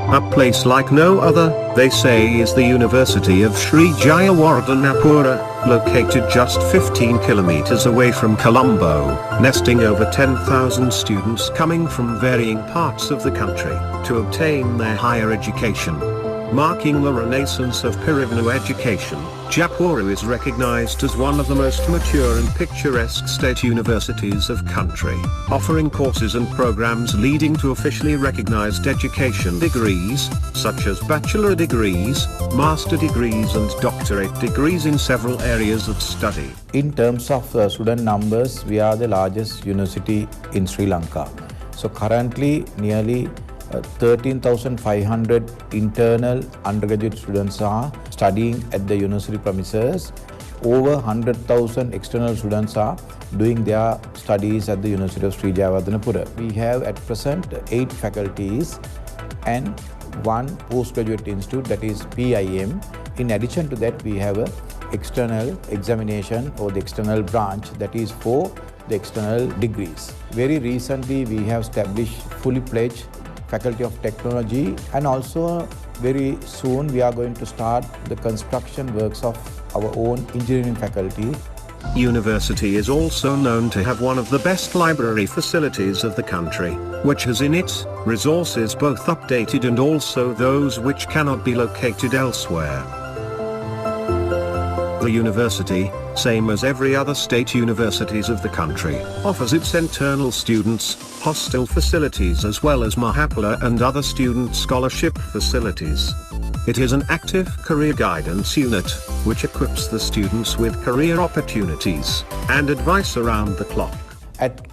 A place like no other, they say, is the University of Sri Jayawardenapura, located just 15 kilometers away from Colombo, nesting over 10,000 students coming from varying parts of the country to obtain their higher education. Marking the renaissance of Pirivanu education, Jaipur is recognized as one of the most mature and picturesque state universities of country, offering courses and programs leading to officially recognized education degrees, such as bachelor degrees, master degrees and doctorate degrees in several areas of study. In terms of student numbers, we are the largest university in Sri Lanka. So currently, nearly 13,500 internal undergraduate students are studying at the university premises. Over 100,000 external students are doing their studies at the University of Sri Jayawardenapura. We have at present 8 faculties and 1 postgraduate institute, that is PIM. In addition to that, we have an external examination or the external branch, that is for the external degrees. Very recently, we have established fully fledged Faculty of Technology, and also very soon we are going to start the construction works of our own engineering faculty. University is also known to have one of the best library facilities of the country, which has in it resources both updated and also those which cannot be located elsewhere. The university, same as every other state universities of the country, offers its internal students hostel facilities as well as Mahapala and other student scholarship facilities. It is an active career guidance unit, which equips the students with career opportunities and advice around the clock.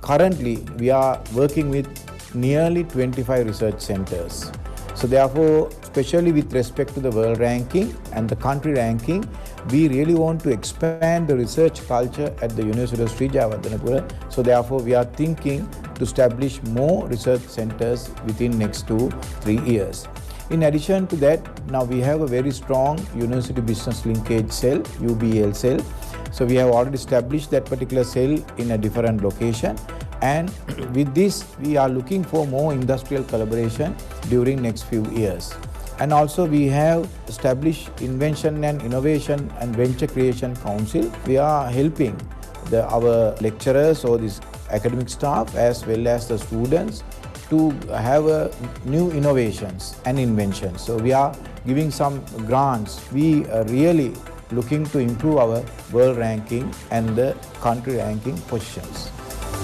Currently, we are working with nearly 25 research centers. So therefore, especially with respect to the world ranking and the country ranking, we really want to expand the research culture at the University of Sri Jayawardenapura. So therefore, we are thinking to establish more research centers within next 2-3 years. In addition to that, now we have a very strong University Business Linkage cell, UBL cell. So we have already established that particular cell in a different location. And with this, we are looking for more industrial collaboration during next few years. And also we have established Invention and Innovation and Venture Creation Council. We are helping our lecturers or this academic staff as well as the students to have new innovations and inventions. So we are giving some grants. We are really looking to improve our world ranking and the country ranking positions.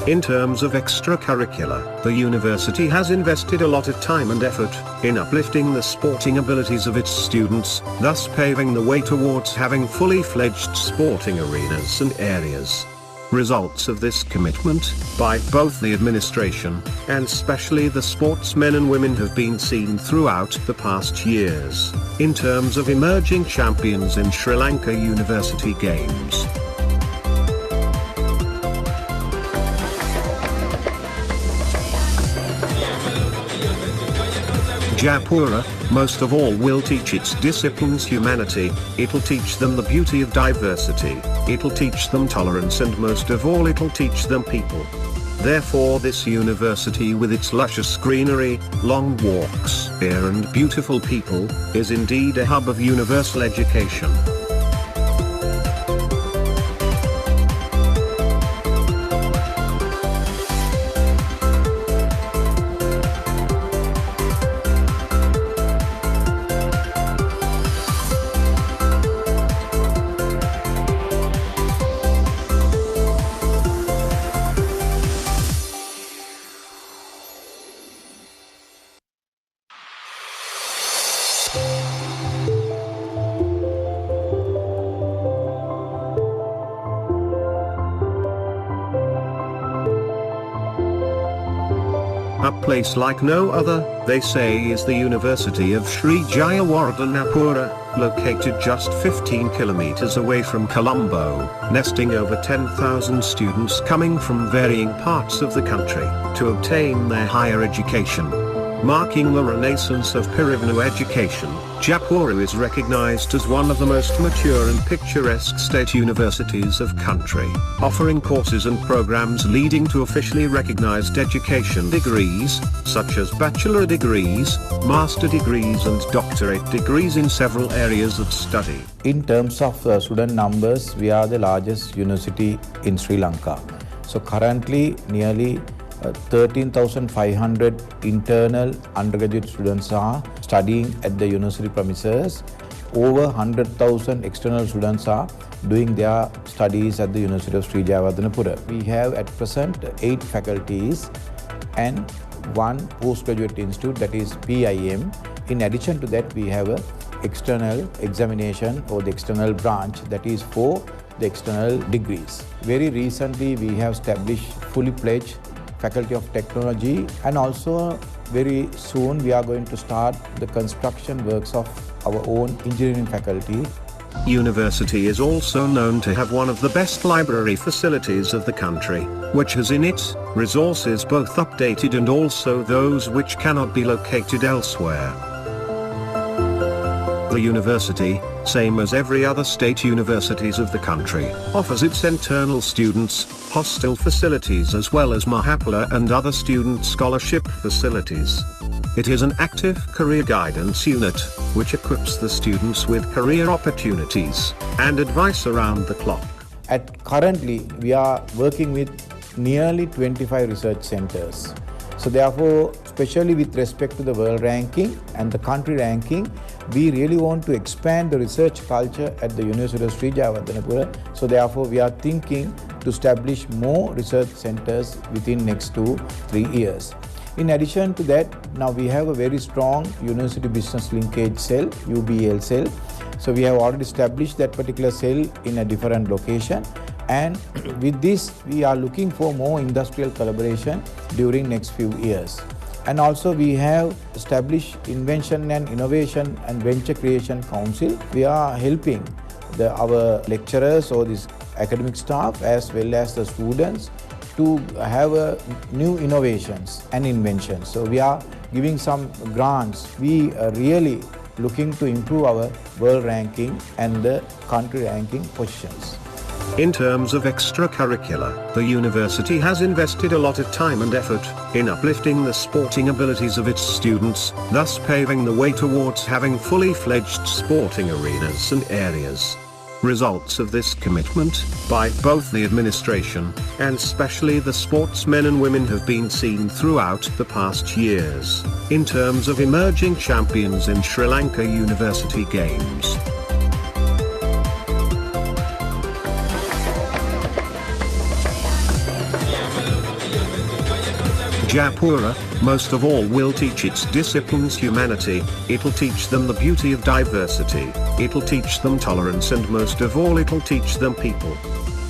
In terms of extracurricular, the university has invested a lot of time and effort in uplifting the sporting abilities of its students, thus paving the way towards having fully fledged sporting arenas and areas. Results of this commitment, by both the administration, and especially the sportsmen and women, have been seen throughout the past years, in terms of emerging champions in Sri Lanka University Games. Jaipur, most of all, will teach its disciplines humanity, it'll teach them the beauty of diversity, it'll teach them tolerance, and most of all it'll teach them people. Therefore this university, with its luscious greenery, long walks, air and beautiful people, is indeed a hub of universal education. A place like no other, they say, is the University of Sri Jayawardenapura, located just 15 kilometers away from Colombo, nesting over 10,000 students coming from varying parts of the country to obtain their higher education. Marking the renaissance of Pirivanu education, Japura is recognized as one of the most mature and picturesque state universities of country, offering courses and programs leading to officially recognized education degrees, such as bachelor degrees, master degrees and doctorate degrees in several areas of study. In terms of student numbers, we are the largest university in Sri Lanka. So currently, nearly 13,500 internal undergraduate students are studying at the university premises. Over 100,000 external students are doing their studies at the University of Sri Jayawardhanapura. We have at present 8 faculties and 1 postgraduate institute, that is PIM. In addition to that, we have an external examination or the external branch, that is for the external degrees. Very recently, we have established fully pledged Faculty of Technology, and also very soon we are going to start the construction works of our own engineering faculty. University is also known to have one of the best library facilities of the country, which has in it resources both updated and also those which cannot be located elsewhere. The university, same as every other state universities of the country, offers its internal students hostel facilities as well as Mahapala and other student scholarship facilities. It is an active career guidance unit, which equips the students with career opportunities and advice around the clock. Currently, we are working with nearly 25 research centers. So therefore, especially with respect to the world ranking and the country ranking, we really want to expand the research culture at the University of Sri Jayawardhanapura. So therefore, we are thinking to establish more research centers within next 2-3 years. In addition to that, now we have a very strong University Business Linkage cell, UBL cell. So we have already established that particular cell in a different location. And with this, we are looking for more industrial collaboration during next few years. And also we have established Invention and Innovation and Venture Creation Council. We are helping our lecturers or this academic staff as well as the students to have new innovations and inventions. So we are giving some grants. We are really looking to improve our world ranking and the country ranking positions. In terms of extracurricular, the university has invested a lot of time and effort in uplifting the sporting abilities of its students, thus paving the way towards having fully fledged sporting arenas and areas. Results of this commitment, by both the administration, and especially the sportsmen and women have been seen throughout the past years, in terms of emerging champions in Sri Lanka University Games. Japura, most of all, will teach its disciplines humanity, it'll teach them the beauty of diversity, it'll teach them tolerance, and most of all it'll teach them people.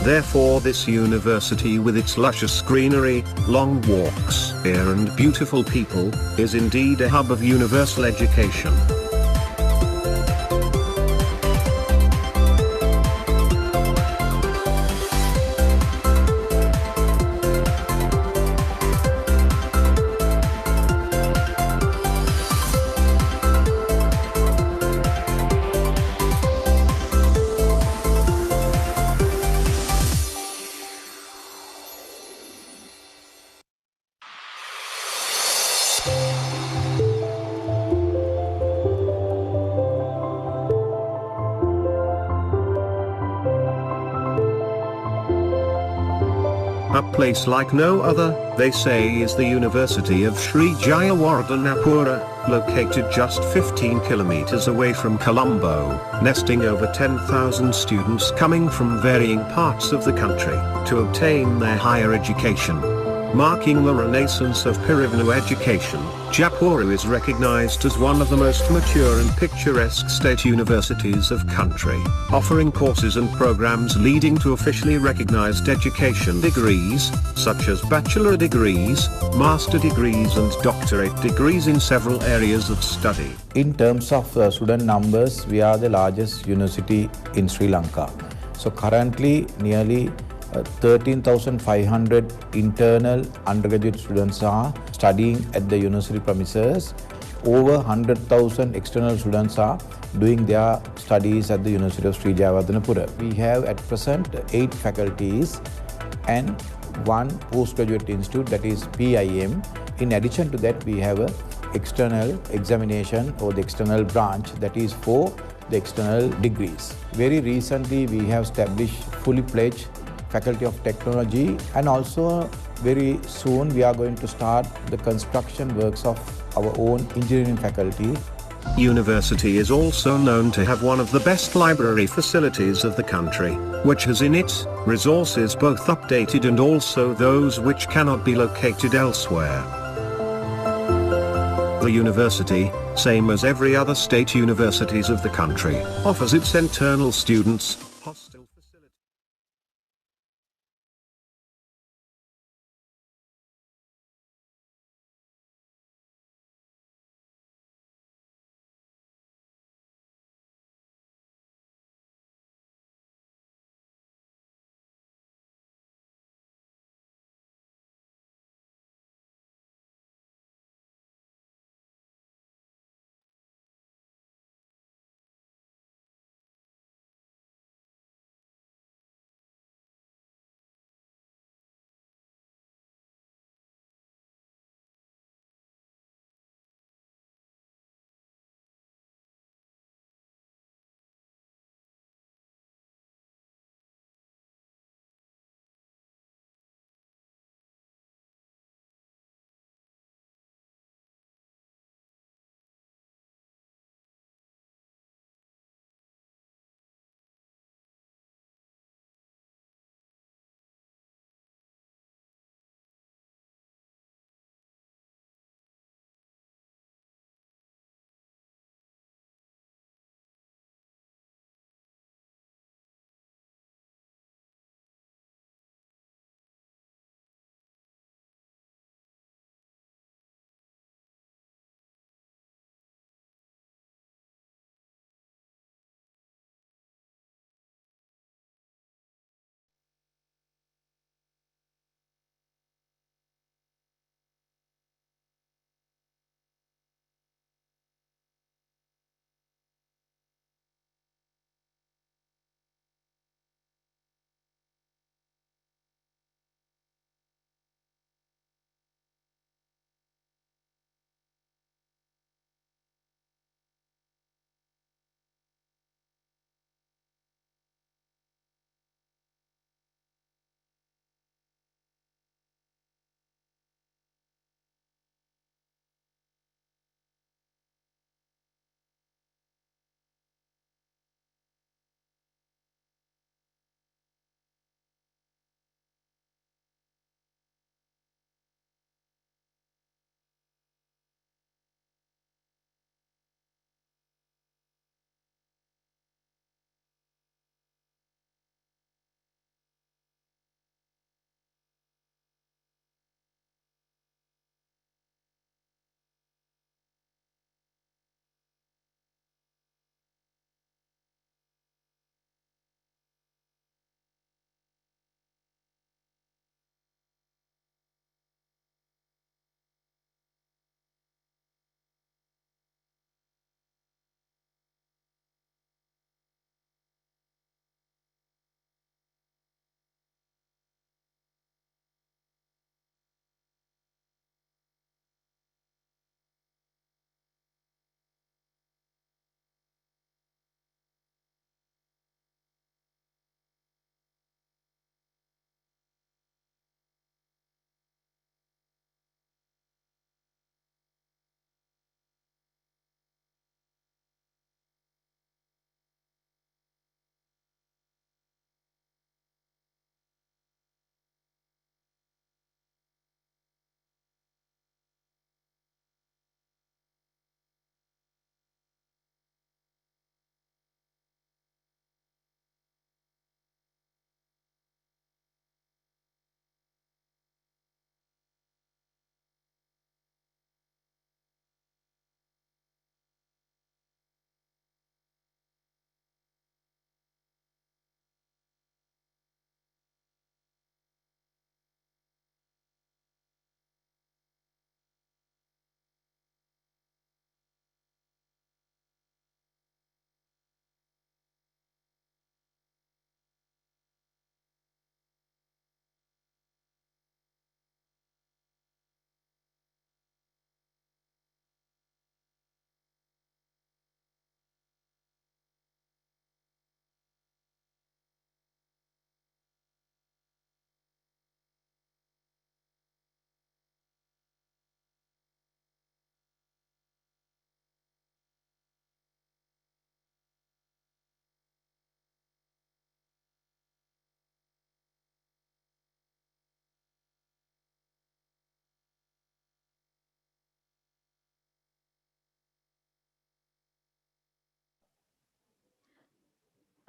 Therefore this university with its luscious greenery, long walks, air and beautiful people, is indeed a hub of universal education. A place like no other, they say, is the University of Sri Jayawardhanapura, located just 15 kilometers away from Colombo, nesting over 10,000 students coming from varying parts of the country to obtain their higher education. Marking the renaissance of Pirivanu education, Japura is recognized as one of the most mature and picturesque state universities of country, offering courses and programs leading to officially recognized education degrees, such as bachelor degrees, master degrees and doctorate degrees in several areas of study. In terms of student numbers, we are the largest university in Sri Lanka. So currently, nearly 13,500 internal undergraduate students are studying at the university premises. over 100,000 external students are doing their studies at the University of Sri Jayawardenapura. We have at present 8 faculties and 1 postgraduate institute, that is PIM. In addition to that, we have a external examination or the external branch, that is for the external degrees. Very recently, we have established fully pledged Faculty of Technology, and also very soon we are going to start the construction works of our own engineering faculty. University is also known to have one of the best library facilities of the country, which has in it resources both updated and also those which cannot be located elsewhere. The university, same as every other state universities of the country, offers its internal students hostel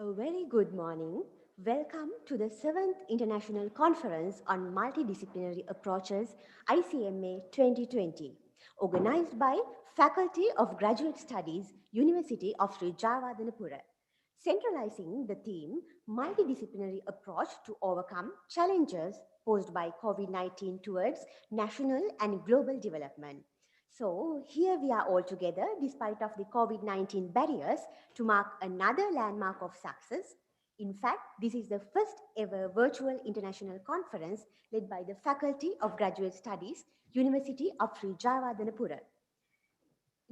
A very good morning. Welcome to the 7th International Conference on Multidisciplinary Approaches, ICMA 2020, organized by Faculty of Graduate Studies, University of Sri Jayawardenepura, centralizing the theme Multidisciplinary Approach to Overcome Challenges Posed by COVID-19 towards national and global development. So here we are all together despite of the COVID-19 barriers to mark another landmark of success. In fact, this is the first ever virtual international conference led by the Faculty of Graduate Studies, University of Sri Jayawardenepura.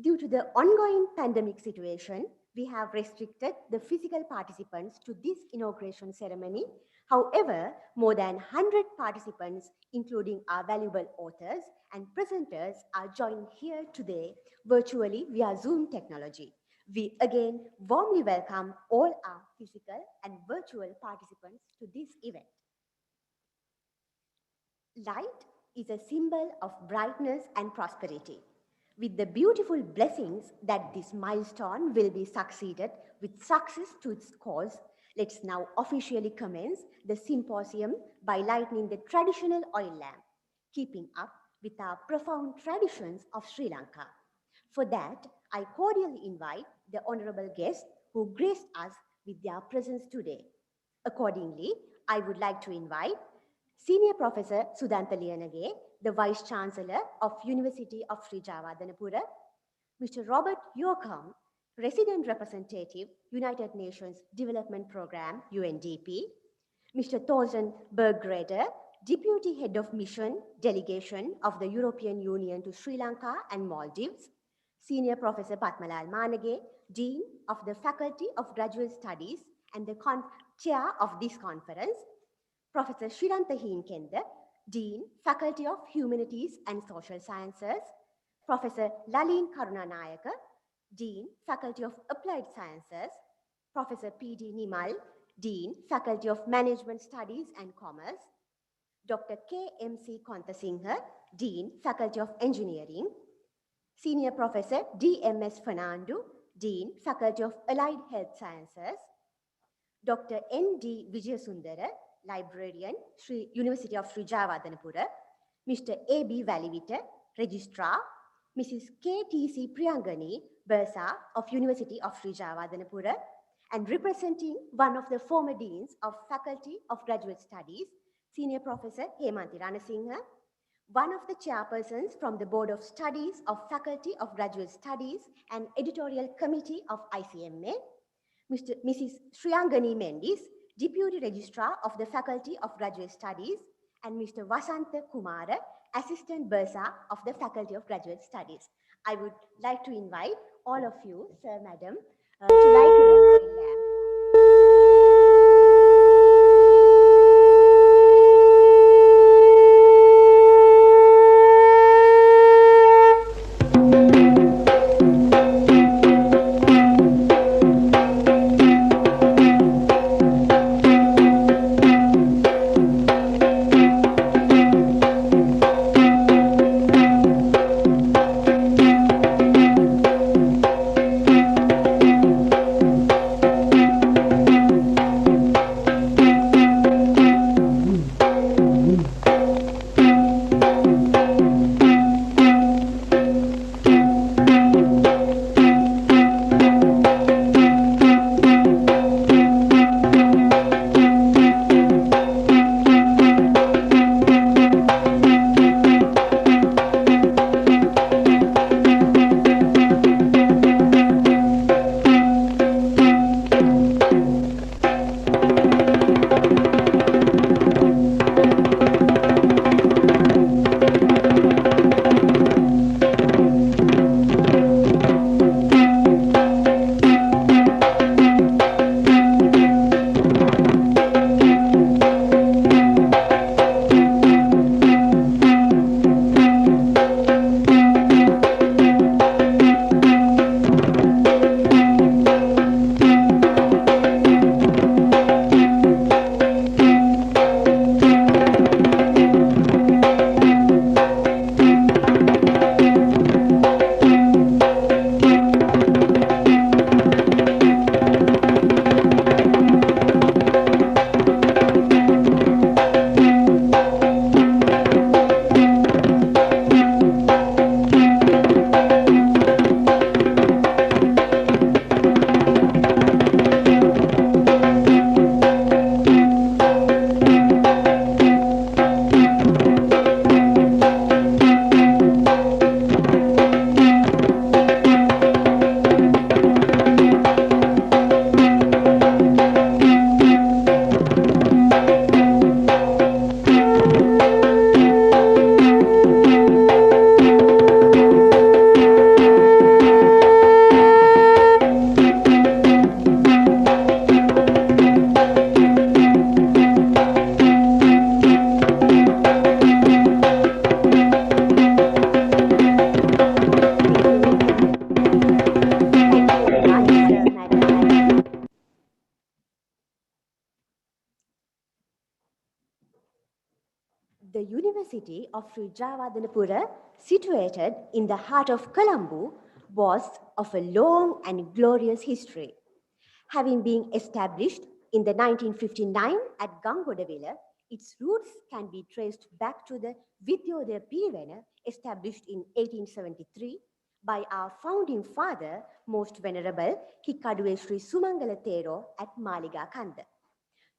Due to the ongoing pandemic situation, we have restricted the physical participants to this inauguration ceremony. However, more than 100 participants, including our valuable authors and presenters, are joined here today virtually via Zoom technology. We again warmly welcome all our physical and virtual participants to this event. Light is a symbol of brightness and prosperity. With the beautiful blessings that this milestone will be succeeded with success to its cause, let's now officially commence the symposium by lighting the traditional oil lamp, keeping up with our profound traditions of Sri Lanka. For that, I cordially invite the honorable guests who graced us with their presence today. Accordingly, I would like to invite Senior Professor Sudanta Liyanage, the Vice Chancellor of University of Sri Jayawardenepura, Mr. Robert Yoakum, Resident Representative, United Nations Development Programme, UNDP, Mr. Thorsten Berggreder, Deputy Head of Mission Delegation of the European Union to Sri Lanka and Maldives, Senior Professor Patmalal Manage, Dean of the Faculty of Graduate Studies and the Chair of this conference, Professor Shirantha Heenkenda, Dean, Faculty of Humanities and Social Sciences, Professor Lalin Karunanayaka, Dean, Faculty of Applied Sciences, Professor P.D. Nimal, Dean, Faculty of Management Studies and Commerce, Dr. K.M.C. Konthasinghe, Dean, Faculty of Engineering, Senior Professor D.M.S. Fernando, Dean, Faculty of Allied Health Sciences, Dr. N.D. Vijayasundara, Librarian, University of Sri Jayawardenepura, Mr. A.B. Valivita, Registrar, Mrs. K.T.C. Priyangani, Bursa of University of Sri Jayawardenepura, and representing one of the former Deans of Faculty of Graduate Studies, Senior Professor Hemanthi Ranasinghe, one of the chairpersons from the Board of Studies of Faculty of Graduate Studies and Editorial Committee of ICMA, Mrs. Shriyangani Mendis, Deputy Registrar of the Faculty of Graduate Studies, and Mr. Vasantha Kumara, Assistant Bursa of the Faculty of Graduate Studies. I would like to invite all of you, Sir, Madam, to light the oil lamp. University of Sri Jayawardenepura, situated in the heart of Colombo, was of a long and glorious history. Having been established in the 1959 at Gangodavilla, its roots can be traced back to the Vidyodaya Pirivena, established in 1873 by our founding father, Most Venerable Hikkaduwe Sri Sumangala Thero at Maliga Kanda.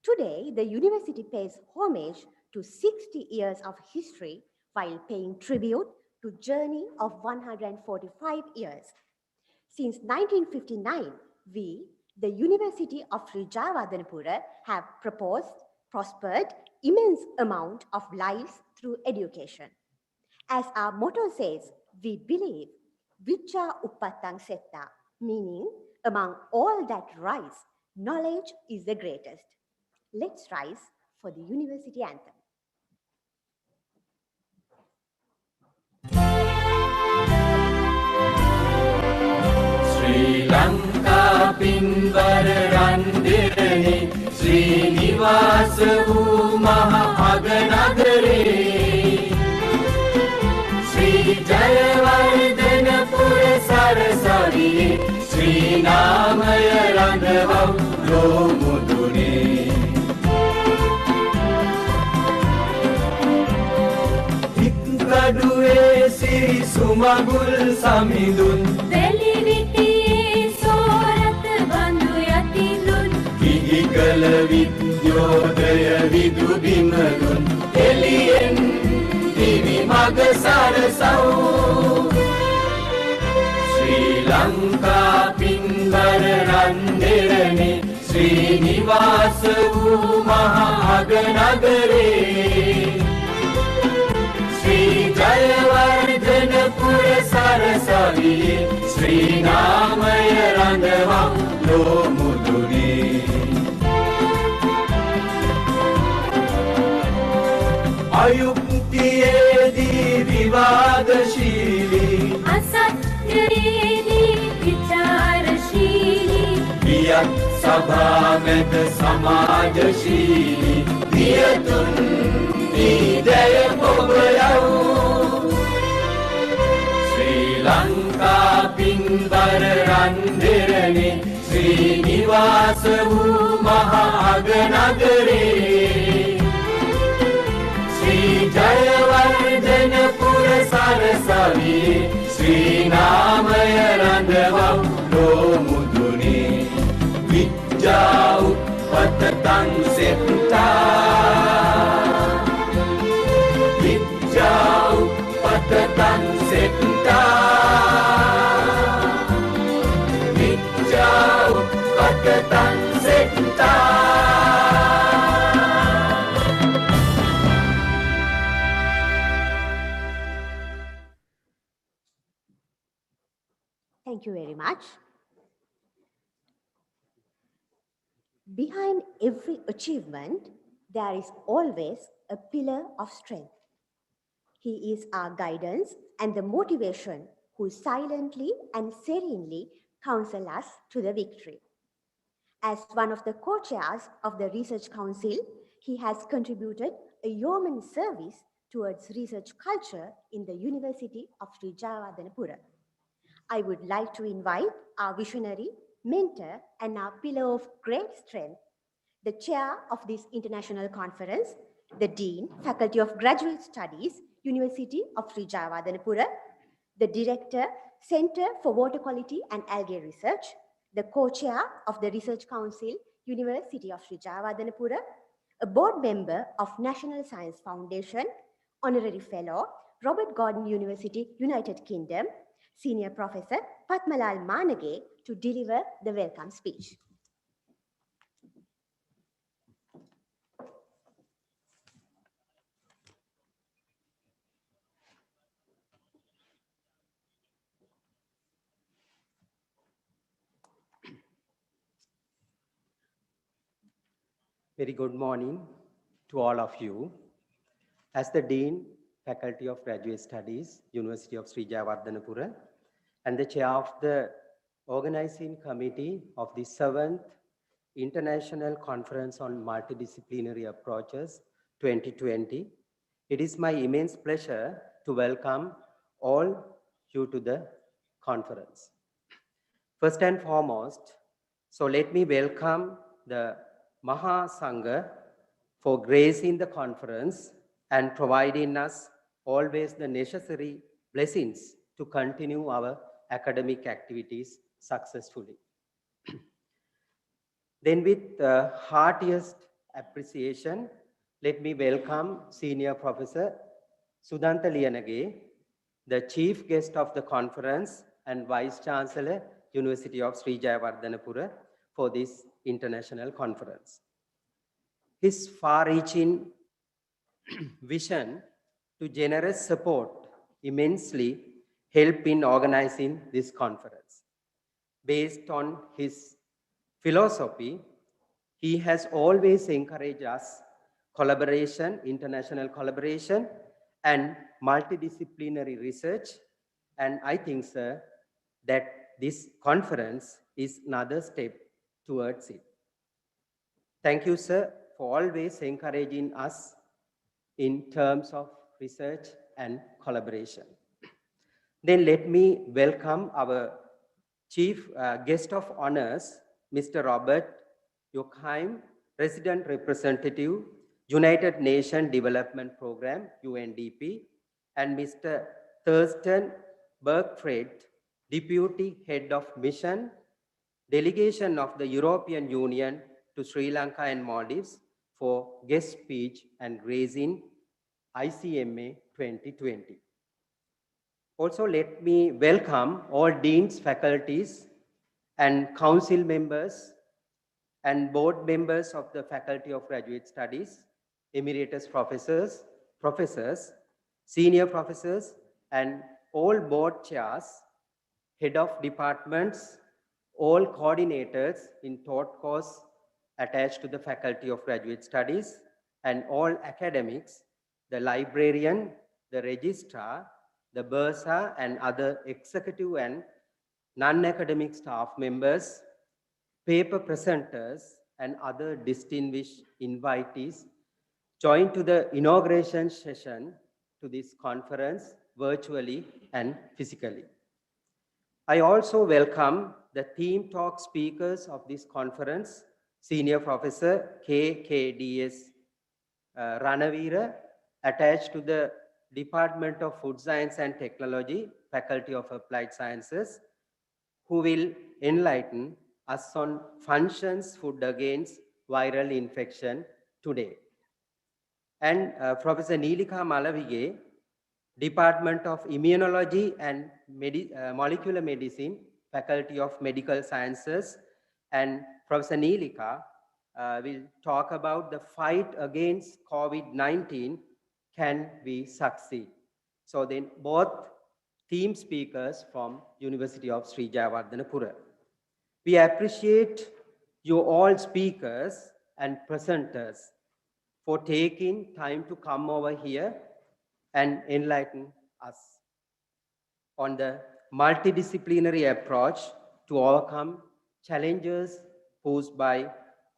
Today, the university pays homage to 60 years of history while paying tribute to journey of 145 years. Since 1959, we, the University of Sri Jayawardenepura, have prospered immense amount of lives through education. As our motto says, we believe Vichya Uppattang Setta, meaning among all that rise, knowledge is the greatest. Let's rise for the university anthem. Sri Lanka Pinwar Randirani Srinivasa Maha Aganagare Sri Jayawardenepura Sarasavi Sri Namaya Randavav Lomudune Hikkaduwe Siri Sumagul Samidun Velivitiye Sorat Bandhu Yatindun Hikala Vidyodaya Vidubimadun Eliyen Divi Magasarasau Sri Lanka Pinwar Randirani Srinivasa Maha Aganagare Sri Jayawardenepura Sarasavi Sri Namaya Randava Lomudune Ayuktiyedi Vivadashili Asatyayedi Vicharashili Viyat Sabhamed Samajashili Viyatun Vidaya Pobayau Sri Lanka Pinwar Randirani Srinivasa Maha Aganagare Sri Jayawardenepura Sarasavi Sri Namaya Randavav Lomudune Vichya Uppattang Setta Uppattang Setta Vichya Uppattang Setta Thank you very much. Behind every achievement, there is always a pillar of strength. He is our guidance and the motivation who silently and serenely counsel us to the victory. As one of the co-chairs of the Research Council, he has contributed a yeoman service towards research culture in the University of Sri Jayawardenepura. I would like to invite our visionary, mentor, and our pillar of great strength, the chair of this international conference, the Dean, Faculty of Graduate Studies, University of Sri Jayawardenepura, the Director, Center for Water Quality and Algae Research, the co-chair of the Research Council, University of Sri Jayawardenepura, a board member of National Science Foundation, Honorary Fellow, Robert Gordon University, United Kingdom, Senior Professor Patmalal Manage, to deliver the welcome speech. Very good morning to all of you. As the Dean, Faculty of Graduate Studies, University of Sri Jayawardenepura, and the chair of the organizing committee of the 7th International Conference on Multidisciplinary Approaches 2020, It is my immense pleasure to welcome all you to the conference. First and foremost, so let me welcome the Maha Sangha for gracing the conference and providing us always the necessary blessings to continue our academic activities successfully. Then with the heartiest appreciation, let me welcome Senior Professor Sudanta Liyanage, the Chief Guest of the conference and Vice Chancellor, University of Sri Jayawardenepura, for this international conference. His far-reaching vision to generous support immensely helped in organizing this conference. Based on his philosophy, he has always encouraged us collaboration, international collaboration, and multidisciplinary research. And I think, sir, that this conference is another step towards it. Thank you, sir, for always encouraging us in terms of research and collaboration. Then let me welcome our Chief Guest of Honors, Mr. Robert Yochheim, Resident Representative, United Nations Development Program, UNDP, and Mr. Thurston Bergfried, Deputy Head of Mission, Delegation of the European Union to Sri Lanka and Maldives for guest speech and gracing ICMA 2020. Also, let me welcome all deans, faculties, and council members and board members of the Faculty of Graduate Studies, emeritus professors, senior professors, and all board chairs, head of departments, all coordinators in taught course attached to the Faculty of Graduate Studies, and all academics, the librarian, the registrar, the bursar, and other executive and non-academic staff members, paper presenters, and other distinguished invitees joined to the inauguration session to this conference virtually and physically. I also welcome the theme talk speakers of this conference, Senior Professor KKDS Ranavira, attached to the Department of Food Science and Technology, Faculty of Applied Sciences, who will enlighten us on functions food against viral infection today. And Professor Neelika Malavige, Department of Immunology and Molecular Medicine, Faculty of Medical Sciences, and Professor Neelika will talk about the fight against COVID-19. Can we succeed? So then both theme speakers from University of Sri Jayawardenepura. We appreciate you all speakers and presenters for taking time to come over here and enlighten us on the multidisciplinary approach to overcome challenges posed by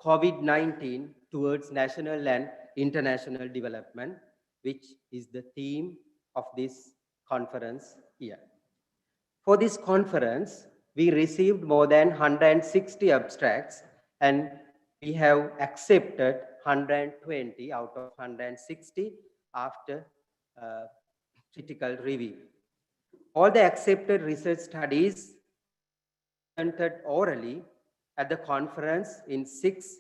COVID-19 towards national and international development, which is the theme of this conference here. For this conference, we received more than 160 abstracts, and we have accepted 120 out of 160 after critical review. All the accepted research studies presented orally at the conference in 6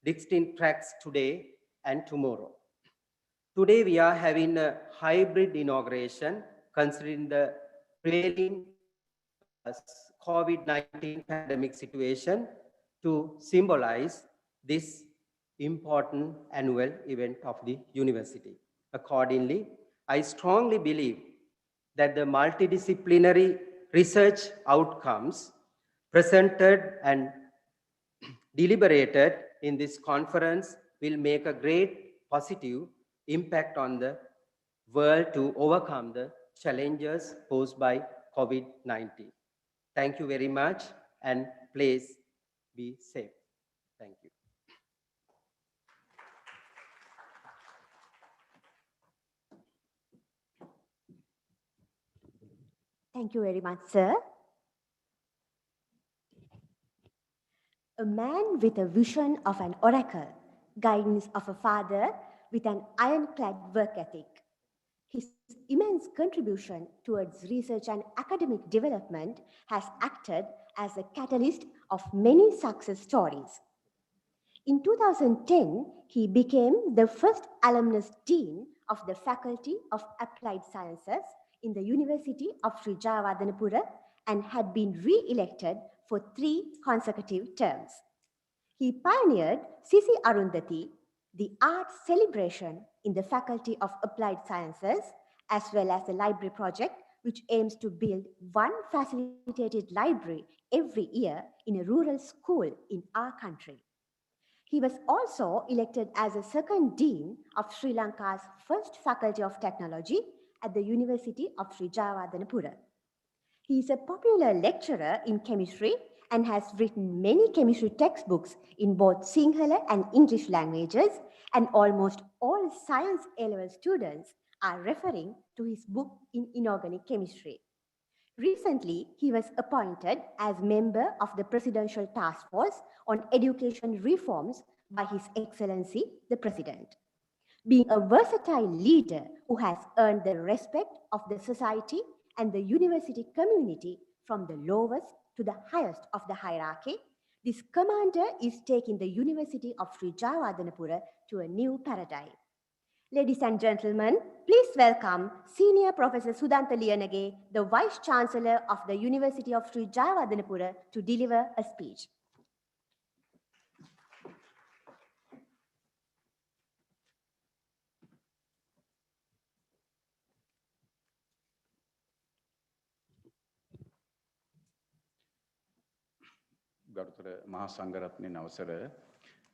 distinct tracks today and tomorrow. Today we are having a hybrid inauguration considering the prevailing COVID-19 pandemic situation to symbolize this important annual event of the university. Accordingly, I strongly believe that the multidisciplinary research outcomes presented and deliberated in this conference will make a great positive impact on the world to overcome the challenges posed by COVID-19. Thank you very much, and please be safe. Thank you. Thank you very much, sir. A man with a vision of an oracle, guidance of a father with an ironclad work ethic. His immense contribution towards research and academic development has acted as a catalyst of many success stories. In 2010, he became the first alumnus dean of the Faculty of Applied Sciences in the University of Sri Jayawardenepura and had been re-elected for 3 consecutive terms. He pioneered Sisi Arundhati, the art celebration in the Faculty of Applied Sciences, as well as the library project, which aims to build 1 facilitated library every year in a rural school in our country. He was also elected as a second dean of Sri Lanka's first Faculty of Technology at the University of Sri Jayawardenepura. He is a popular lecturer in chemistry and has written many chemistry textbooks in both Sinhala and English languages, and almost all science A-level students are referring to his book in inorganic chemistry. Recently, he was appointed as member of the Presidential Task Force on Education Reforms by His Excellency, the President. Being a versatile leader who has earned the respect of the society and the university community from the lowest to the highest of the hierarchy, this commander is taking the University of Sri Jayawardenepura to a new paradigm. Ladies and gentlemen, please welcome Senior Professor Sudanta Liyanage, the Vice Chancellor of the University of Sri Jayawardenepura, to deliver a speech. ගරුතර මහා සංඝරත්නයේ අවසර.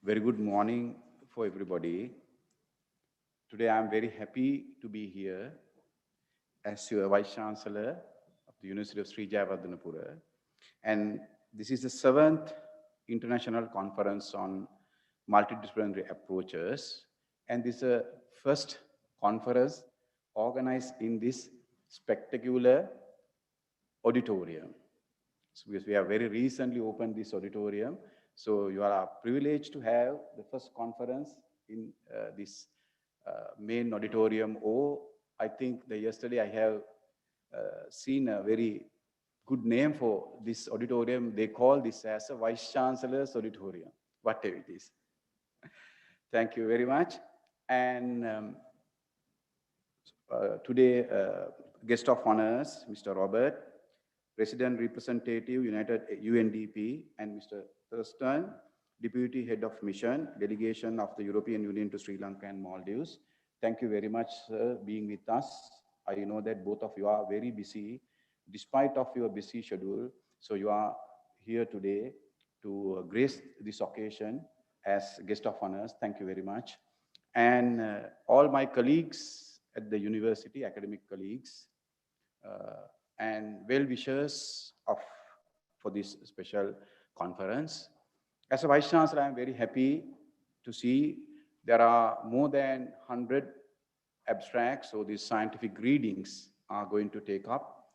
Very good morning for everybody. Today I am very happy to be here as your Vice Chancellor of the University of Sri Jayawardenepura. And this is the 7th International Conference on Multidisciplinary Approaches. And this is the first conference organized in this spectacular auditorium. So because we have very recently opened this auditorium, so you are privileged to have the first conference in this main auditorium. Or I think that yesterday I have seen a very good name for this auditorium. They call this as a Vice Chancellor's Auditorium, whatever it is. Thank you very much. And today, guest of honors, Mr. Robert, President Representative United UNDP, and Mr. Thurston, Deputy Head of Mission, Delegation of the European Union to Sri Lanka and Maldives. Thank you very much, sir, being with us. I know that both of you are very busy, despite of your busy schedule. So you are here today to grace this occasion as guest of honors. Thank you very much. And all my colleagues at the university, academic colleagues, and well-wishers for this special conference. As a Vice Chancellor, I am very happy to see there are more than 100 abstracts, so these scientific readings are going to take up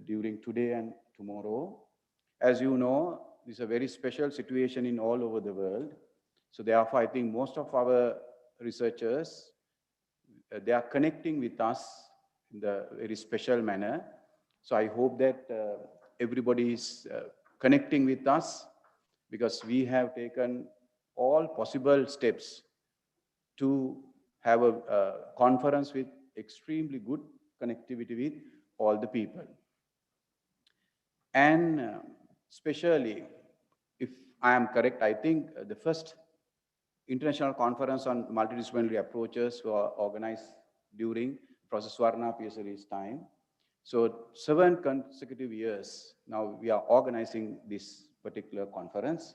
during today and tomorrow. As you know, this is a very special situation in all over the world. So therefore, I think most of our researchers, they are connecting with us in the very special manner. So I hope that everybody is connecting with us, because we have taken all possible steps to have a conference with extremely good connectivity with all the people. And especially, if I am correct, I think the first international conference on multidisciplinary approaches were organized during Professor Swarna PSL's time. So 7 consecutive years, now we are organizing this particular conference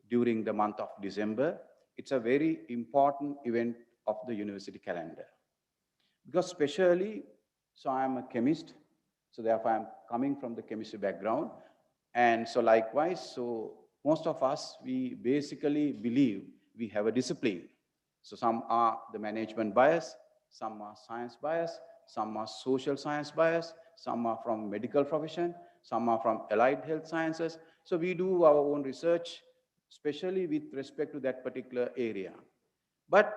during the month of December. It's a very important event of the university calendar. Because especially, so I'm a chemist, so therefore I'm coming from the chemistry background. And so likewise, so most of us, we basically believe we have a discipline. So some are the management bias, some are science bias, some are social science bias, some are from medical profession, some are from allied health sciences. So we do our own research, especially with respect to that particular area. But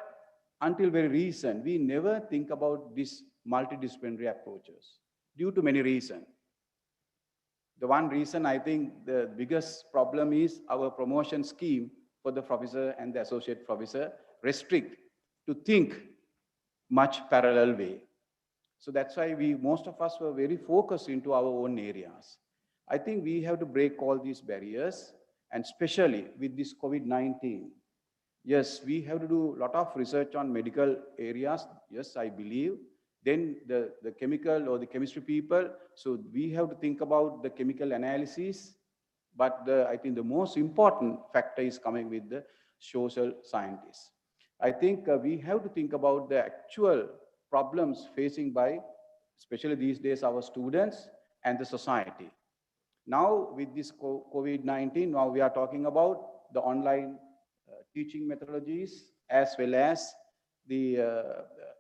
until very recent, we never think about these multidisciplinary approaches due to many reasons. The one reason I think the biggest problem is our promotion scheme for the professor and the associate professor restrict to think much parallel way. So that's why most of us were very focused into our own areas. I think we have to break all these barriers, and especially with this COVID-19. Yes, we have to do a lot of research on medical areas. Yes, I believe. Then the chemical or the chemistry people, so we have to think about the chemical analysis. But I think the most important factor is coming with the social scientists. I think we have to think about the actual problems facing by, especially these days, our students and the society. Now with this COVID-19, now we are talking about the online teaching methodologies as well as the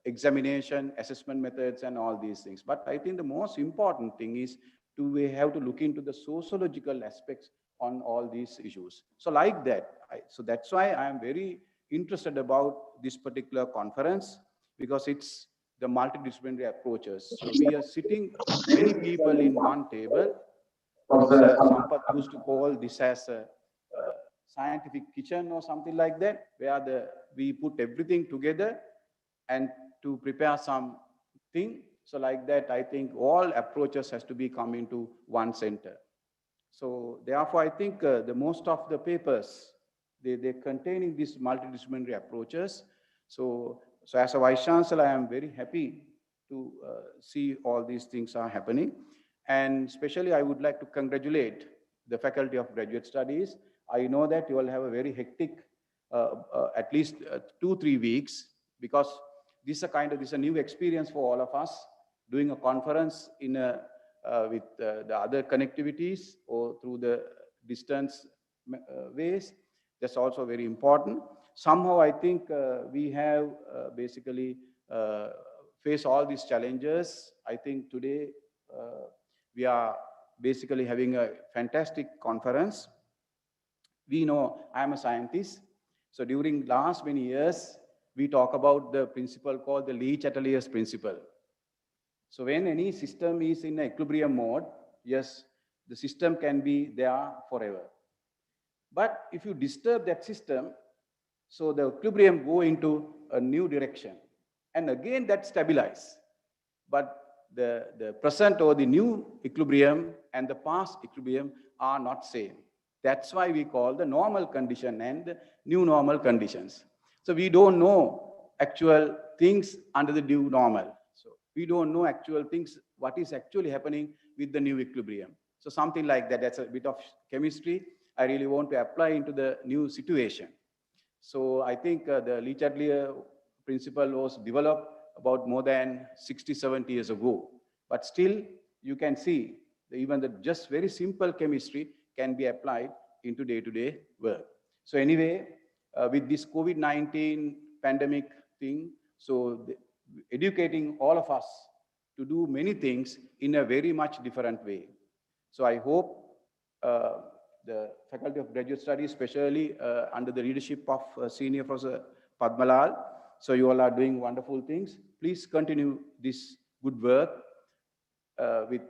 examination, assessment methods and all these things. But I think the most important thing is we have to look into the sociological aspects on all these issues. So like that, so that's why I am very interested about this particular conference, because it's the multidisciplinary approaches. So we are sitting many people in one table. Professor Sampath used to call this as a scientific kitchen or something like that, where we put everything together and to prepare something. So like that, I think all approaches has to be come into one center. So therefore, I think the most of the papers, they're containing these multidisciplinary approaches. So as a Vice Chancellor, I am very happy to see all these things are happening. And especially, I would like to congratulate the Faculty of Graduate Studies. I know that you all have a very hectic, at least 2-3 weeks, because this is a new experience for all of us, doing a conference in with the other connectivities or through the distance ways. That's also very important. Somehow, I think we have basically faced all these challenges. I think today we are basically having a fantastic conference. We know I am a scientist. So during last many years, we talk about the principle called the Lee-Chatelier's principle. So when any system is in equilibrium mode, yes, the system can be there forever. But if you disturb that system, so the equilibrium go into a new direction. And again, that stabilize. But the present or the new equilibrium and the past equilibrium are not same. That's why we call the normal condition and the new normal conditions. So we don't know actual things under the new normal. So we don't know actual things, what is actually happening with the new equilibrium. So something like that, that's a bit of chemistry. I really want to apply into the new situation. So I think the Lee-Chatelier principle was developed about more than 60-70 years ago. But still, you can see that even the just very simple chemistry can be applied into day-to-day work. So anyway, with this COVID-19 pandemic thing, so educating all of us to do many things in a very much different way. So I hope the Faculty of Graduate Studies, especially under the leadership of Senior Professor Padmalal, so you all are doing wonderful things. Please continue this good work with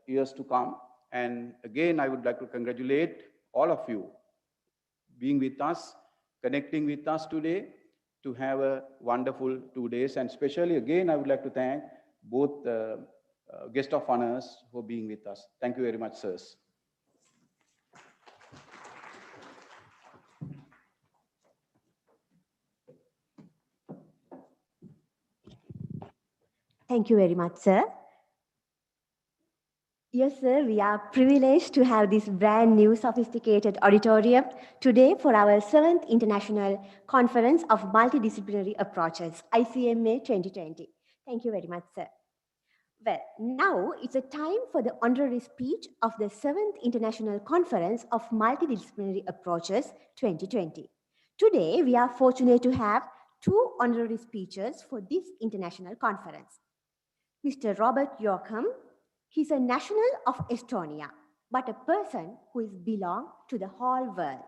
years to come. And again, I would like to congratulate all of you being with us, connecting with us today to have a wonderful 2 days. And especially again, I would like to thank both guests of honors for being with us. Thank you very much, sirs. Thank you very much, sir. Yes, sir, we are privileged to have this brand new sophisticated auditorium today for our 7th International Conference of Multidisciplinary Approaches, ICMA 2020. Thank you very much, sir. Well, now it's a time for the honorary speech of the 7th International Conference of Multidisciplinary Approaches 2020. Today, we are fortunate to have 2 honorary speeches for this international conference. Mr. Robert Yorkham, He's a national of Estonia, but a person who is belong to the whole world.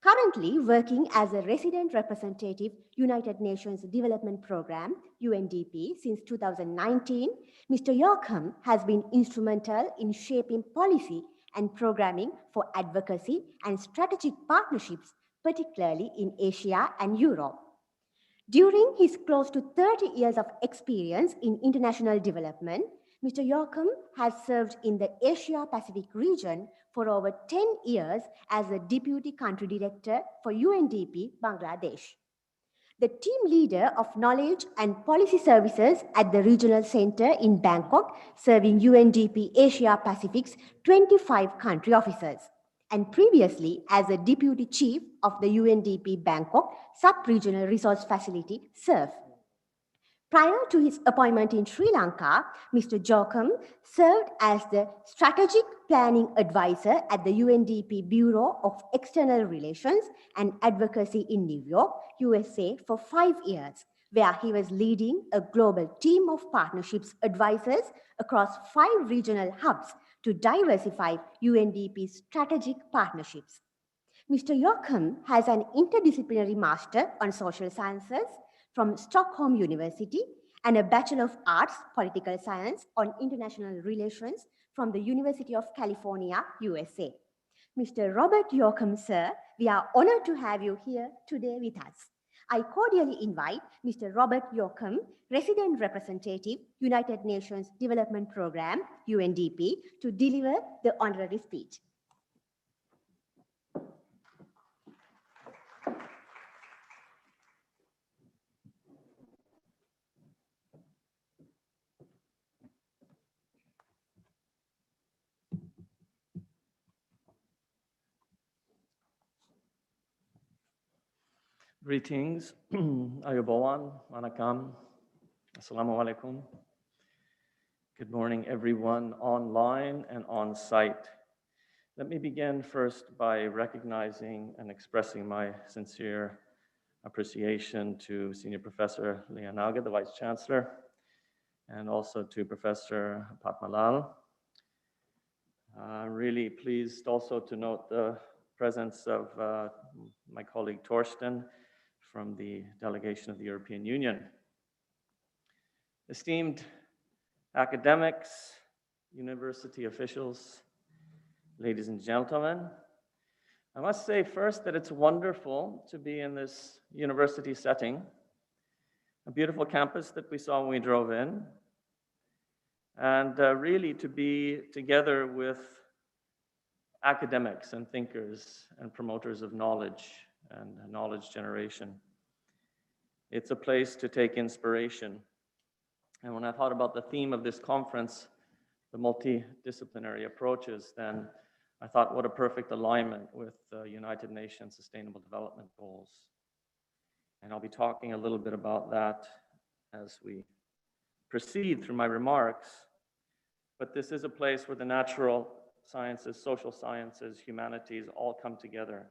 Currently working as a resident representative, United Nations Development Programme, UNDP, since 2019, Mr. Yorkham has been instrumental in shaping policy and programming for advocacy and strategic partnerships, particularly in Asia and Europe. During his close to 30 years of experience in international development, Mr. Yorkham has served in the Asia-Pacific region for over 10 years as a Deputy Country Director for UNDP Bangladesh. The team leader of Knowledge and Policy Services at the Regional Center in Bangkok, serving UNDP Asia-Pacific's 25 country officers, and previously as a Deputy Chief of the UNDP Bangkok Sub-Regional Resource Facility, SURF. Prior to his appointment in Sri Lanka, Mr. Yorkham served as the Strategic Planning Advisor at the UNDP Bureau of External Relations and Advocacy in New York, USA for 5 years, where he was leading a global team of partnerships advisors across 5 regional hubs to diversify UNDP's strategic partnerships. Mr. Yorkham has an interdisciplinary Master on Social Sciences from Stockholm University and a Bachelor of Arts, Political Science on International Relations from the University of California, USA. Mr. Robert Yorkham, sir, we are honored to have you here today with us. I cordially invite Mr. Robert Yorkham, Resident Representative, United Nations Development Programme, UNDP, to deliver the honorary speech. Greetings, Ayubowan, Manakam, Assalamu alaikum. Good morning, everyone online and on site. Let me begin first by recognizing and expressing my sincere appreciation to Senior Professor Lianaga, the Vice Chancellor, and also to Professor Patmalal. I'm really pleased also to note the presence of my colleague Torsten from the delegation of the European Union. Esteemed academics, university officials, ladies and gentlemen, I must say first that it's wonderful to be in this university setting, a beautiful campus that we saw when we drove in, and really to be together with academics and thinkers and promoters of knowledge and knowledge generation. It's a place to take inspiration. And when I thought about the theme of this conference, the multidisciplinary approaches, then I thought what a perfect alignment with the United Nations Sustainable Development Goals. And I'll be talking a little bit about that as we proceed through my remarks. But this is a place where the natural sciences, social sciences, humanities all come together.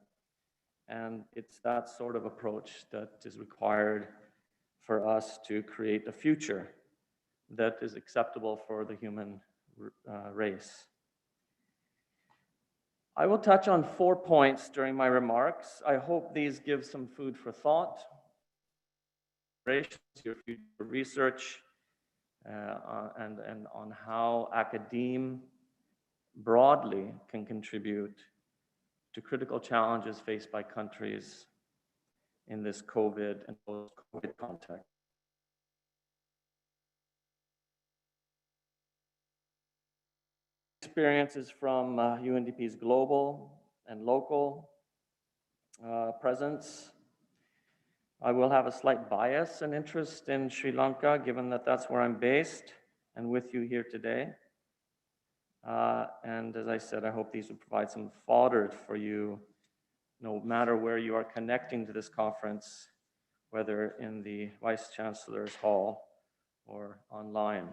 And it's that sort of approach that is required for us to create a future that is acceptable for the human race. I will touch on 4 points during my remarks. I hope these give some food for thought, your future research, and on how academe broadly can contribute to critical challenges faced by countries in this COVID and post-COVID context. Experiences from UNDP's global and local presence. I will have a slight bias and interest in Sri Lanka, given that that's where I'm based and with you here today. And as I said, I hope these will provide some fodder for you, no matter where you are connecting to this conference, whether in the Vice Chancellor's Hall or online.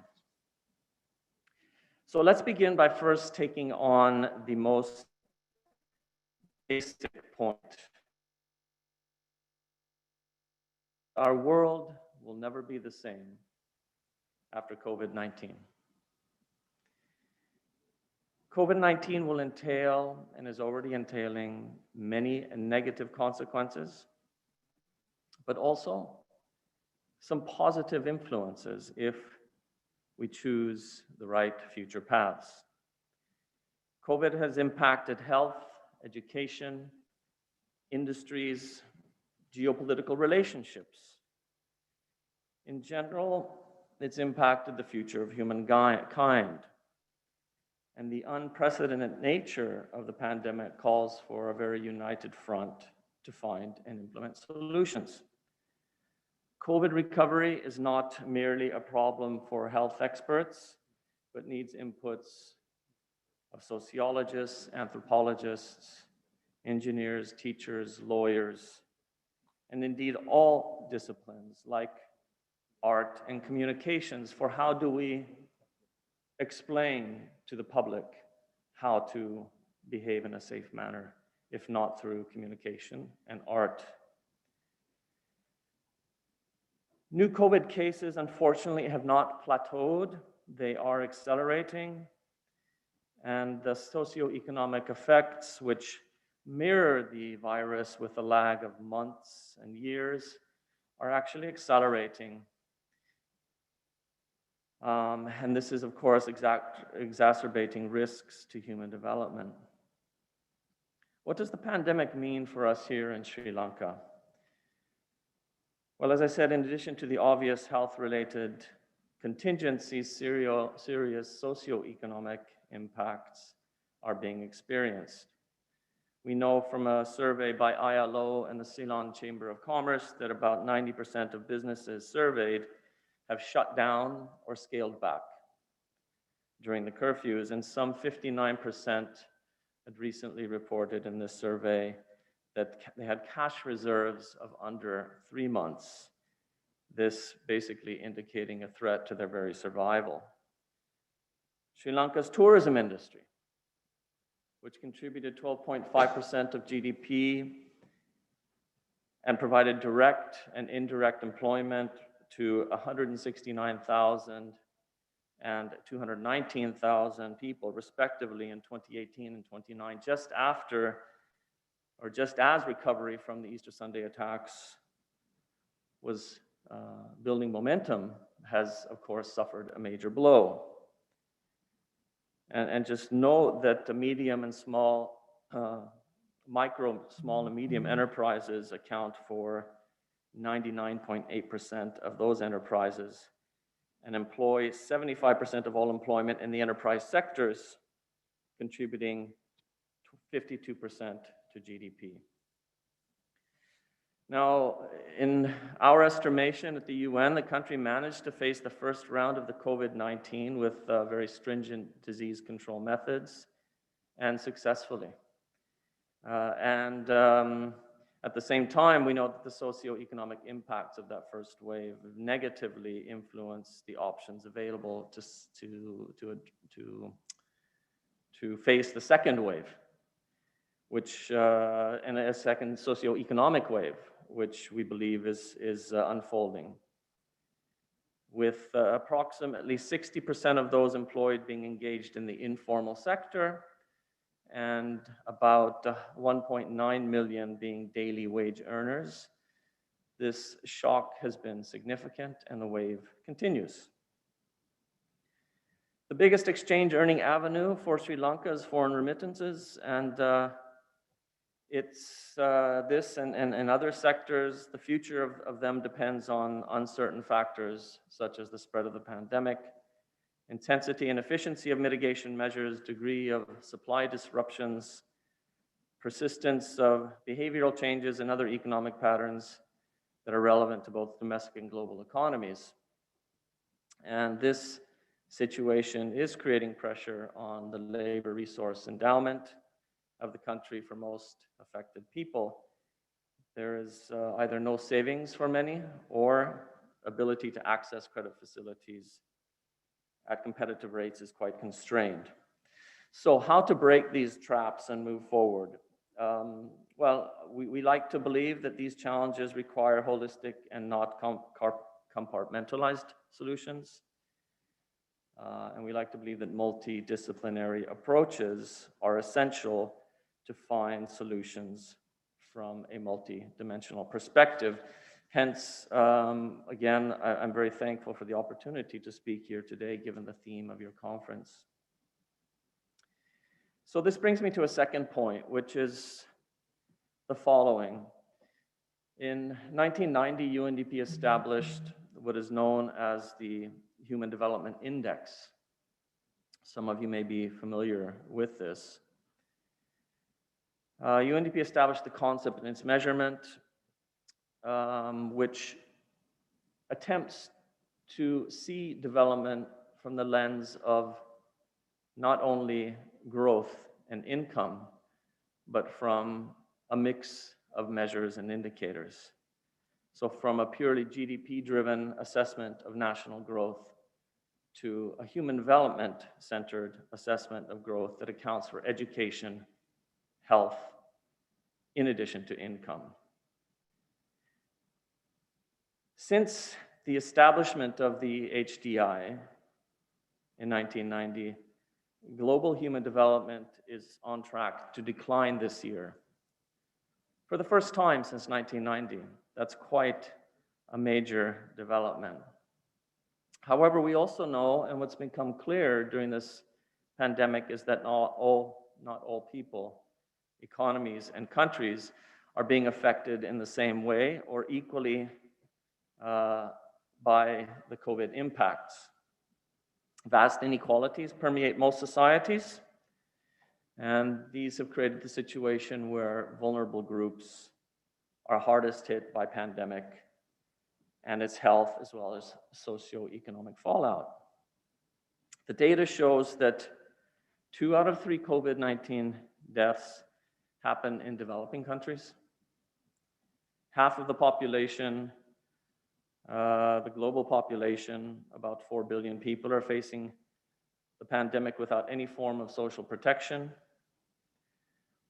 So let's begin by first taking on the most basic point. Our world will never be the same after COVID-19. COVID-19 will entail and is already entailing many negative consequences, but also some positive influences if we choose the right future paths. COVID has impacted health, education, industries, geopolitical relationships. In general, it's impacted the future of humankind. And the unprecedented nature of the pandemic calls for a very united front to find and implement solutions. COVID recovery is not merely a problem for health experts, but needs inputs of sociologists, anthropologists, engineers, teachers, lawyers, and indeed all disciplines like art and communications for how do we explain to the public how to behave in a safe manner, if not through communication and art. New COVID cases, unfortunately, have not plateaued. They are accelerating, and the socioeconomic effects, which mirror the virus with a lag of months and years, are actually accelerating. And this is, of course, exacerbating risks to human development. What does the pandemic mean for us here in Sri Lanka? Well, as I said, in addition to the obvious health-related contingencies, serious socioeconomic impacts are being experienced. We know from a survey by ILO and the Ceylon Chamber of Commerce that about 90% of businesses surveyed have shut down or scaled back during the curfews, and some 59% had recently reported in this survey that they had cash reserves of under 3 months. This basically indicating a threat to their very survival. Sri Lanka's tourism industry, which contributed 12.5% of GDP and provided direct and indirect employment to 169,000 and 219,000 people, respectively, in 2018 and 2019, just after, or just as recovery from the Easter Sunday attacks was building momentum, has, of course, suffered a major blow. And just note that the medium and small, small and medium enterprises account for 99.8% of those enterprises and employ 75% of all employment in the enterprise sectors, contributing 52% to GDP. Now, in our estimation at the UN, the country managed to face the first round of the COVID-19 with very stringent disease control methods and successfully. At the same time, we know that the socioeconomic impacts of that first wave negatively influenced the options available to face the second wave, which, and a second socioeconomic wave, which we believe is unfolding. With approximately 60% of those employed being engaged in the informal sector, and about 1.9 million being daily wage earners. This shock has been significant and the wave continues. The biggest exchange earning avenue for Sri Lanka is foreign remittances, and it's this and other sectors, the future of them depends on uncertain factors such as the spread of the pandemic, intensity and efficiency of mitigation measures, degree of supply disruptions, persistence of behavioral changes and other economic patterns that are relevant to both domestic and global economies. And this situation is creating pressure on the labor resource endowment of the country for most affected people. There is either no savings for many or ability to access credit facilities at competitive rates is quite constrained. So how to break these traps and move forward? Well, we like to believe that these challenges require holistic and not compartmentalized solutions. And we like to believe that multidisciplinary approaches are essential to find solutions from a multidimensional perspective. Hence, again, I'm very thankful for the opportunity to speak here today, given the theme of your conference. So this brings me to a second point, which is the following. In 1990, UNDP established what is known as the Human Development Index. Some of you may be familiar with this. UNDP established the concept and its measurement, which attempts to see development from the lens of not only growth and income, but from a mix of measures and indicators. So from a purely GDP-driven assessment of national growth to a human development-centered assessment of growth that accounts for education, health, in addition to income. Since the establishment of the HDI in 1990, global human development is on track to decline this year. For the first time since 1990, that's quite a major development. However, we also know, and what's become clear during this pandemic is that not all people, economies, and countries are being affected in the same way or equally by the COVID impacts. Vast inequalities permeate most societies, and these have created the situation where vulnerable groups are hardest hit by pandemic and its health as well as socioeconomic fallout. The data shows that 2 out of 3 COVID-19 deaths happen in developing countries. Half of the population, the global population, about 4 billion people, are facing the pandemic without any form of social protection.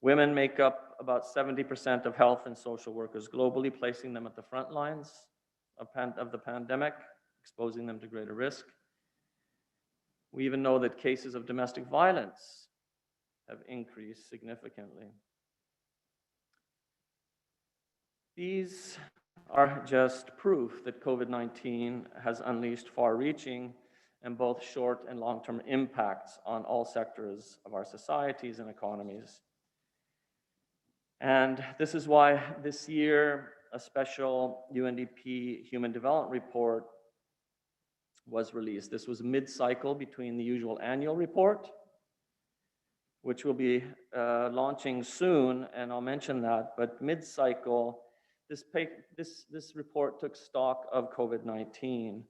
Women make up about 70% of health and social workers globally, placing them at the front lines of the pandemic, exposing them to greater risk. We even know that cases of domestic violence have increased significantly. These are just proof that COVID-19 has unleashed far-reaching and both short and long-term impacts on all sectors of our societies and economies. And this is why this year a special UNDP Human Development Report was released. This was mid-cycle between the usual annual report, which will be launching soon, and I'll mention that, but mid-cycle, this report took stock of COVID-19.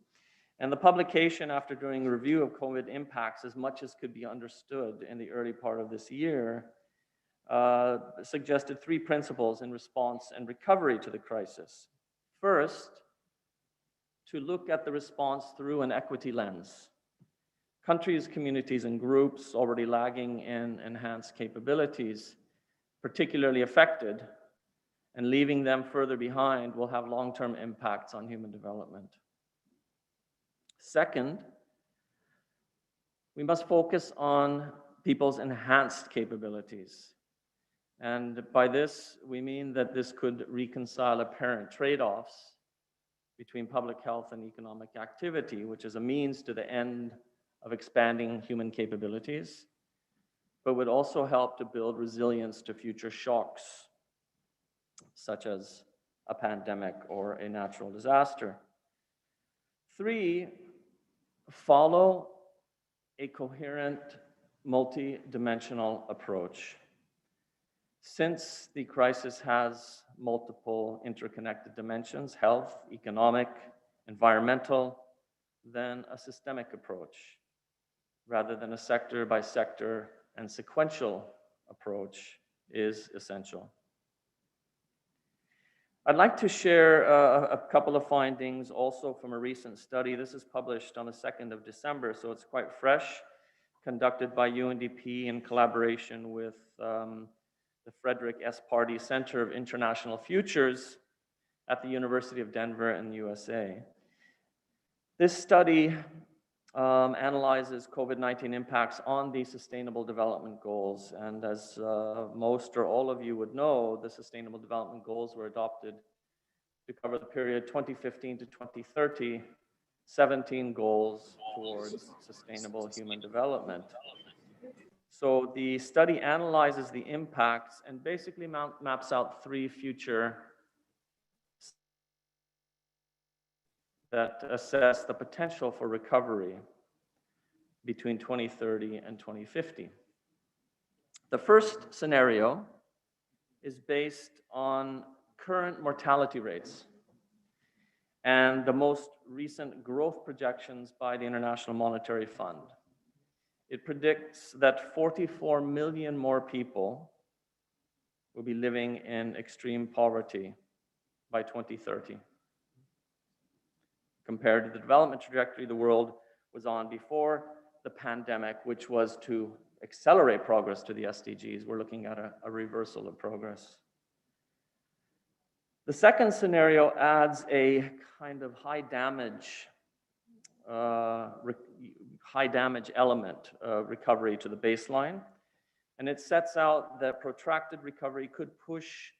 And the publication, after doing a review of COVID impacts as much as could be understood in the early part of this year, suggested 3 principles in response and recovery to the crisis. First, to look at the response through an equity lens. Countries, communities, and groups already lagging in enhanced capabilities, particularly affected, and leaving them further behind will have long-term impacts on human development. Second, we must focus on people's enhanced capabilities. And by this, we mean that this could reconcile apparent trade-offs between public health and economic activity, which is a means to the end of expanding human capabilities, but would also help to build resilience to future shocks, such as a pandemic or a natural disaster. 3, follow a coherent, multi-dimensional approach. Since the crisis has multiple interconnected dimensions, health, economic, environmental, then a systemic approach, rather than a sector-by-sector and sequential approach, is essential. I'd like to share a couple of findings also from a recent study. This is published on the 2nd of December, so it's quite fresh, conducted by UNDP in collaboration with the Frederick S. Pardee Center of International Futures at the University of Denver in the USA. This study analyzes COVID-19 impacts on the Sustainable Development Goals. And as most or all of you would know, the Sustainable Development Goals were adopted to cover the period 2015 to 2030, 17 goals towards sustainable human development. So the study analyzes the impacts and basically maps out 3 future that assess the potential for recovery between 2030 and 2050. The first scenario is based on current mortality rates and the most recent growth projections by the International Monetary Fund. It predicts that 44 million more people will be living in extreme poverty by 2030, compared to the development trajectory the world was on before the pandemic, which was to accelerate progress to the SDGs. We're looking at a reversal of progress. The second scenario adds a kind of high damage element recovery to the baseline. And it sets out that protracted recovery could push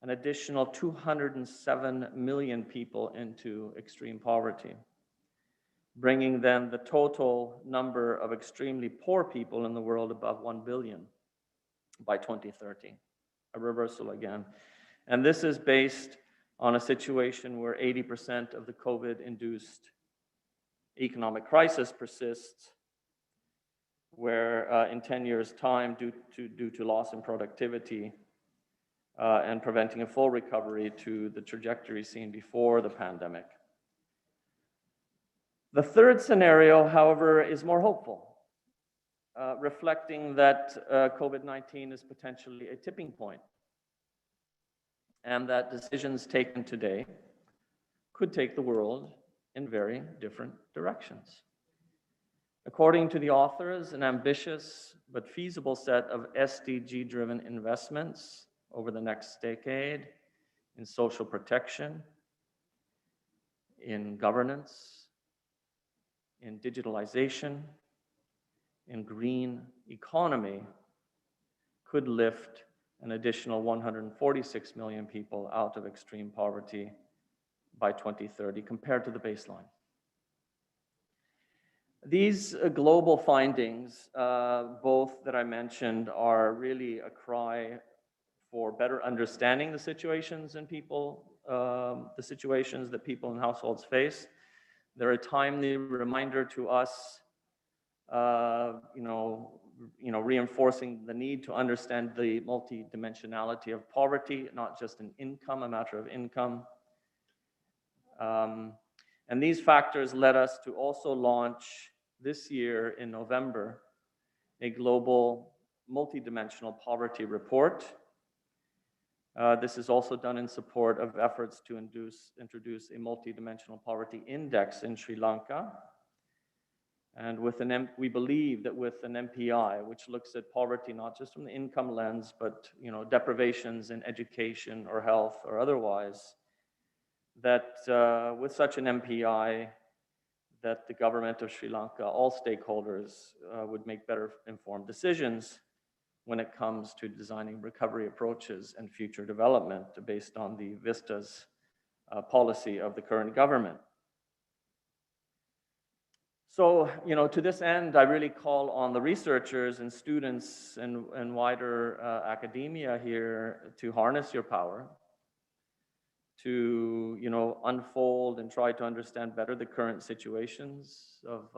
an additional 207 million people into extreme poverty, bringing then the total number of extremely poor people in the world above 1 billion by 2030, a reversal again. And this is based on a situation where 80% of the COVID-induced economic crisis persists, where in 10 years' time, due to loss in productivity and preventing a full recovery to the trajectory seen before the pandemic. The third scenario, however, is more hopeful, reflecting that COVID-19 is potentially a tipping point, and that decisions taken today could take the world in very different directions. According to the authors, an ambitious but feasible set of SDG-driven investments over the next decade in social protection, in governance, in digitalization, in green economy could lift an additional 146 million people out of extreme poverty by 2030 compared to the baseline. These global findings, both that I mentioned, are really a cry for better understanding the situations in people, the situations that people and households face. They're a timely reminder to us, reinforcing the need to understand the multidimensionality of poverty, not just an income, a matter of income. And these factors led us to also launch this year in November a global multidimensional poverty report. This is also done in support of efforts to introduce a multidimensional poverty index in Sri Lanka. And we believe that with an MPI, which looks at poverty not just from the income lens, but deprivations in education or health or otherwise, that with such an MPI, that the government of Sri Lanka, all stakeholders, would make better informed decisions when it comes to designing recovery approaches and future development based on the vistas policy of the current government. So, to this end, I really call on the researchers and students and wider academia here to harness your power, to unfold and try to understand better the current situations of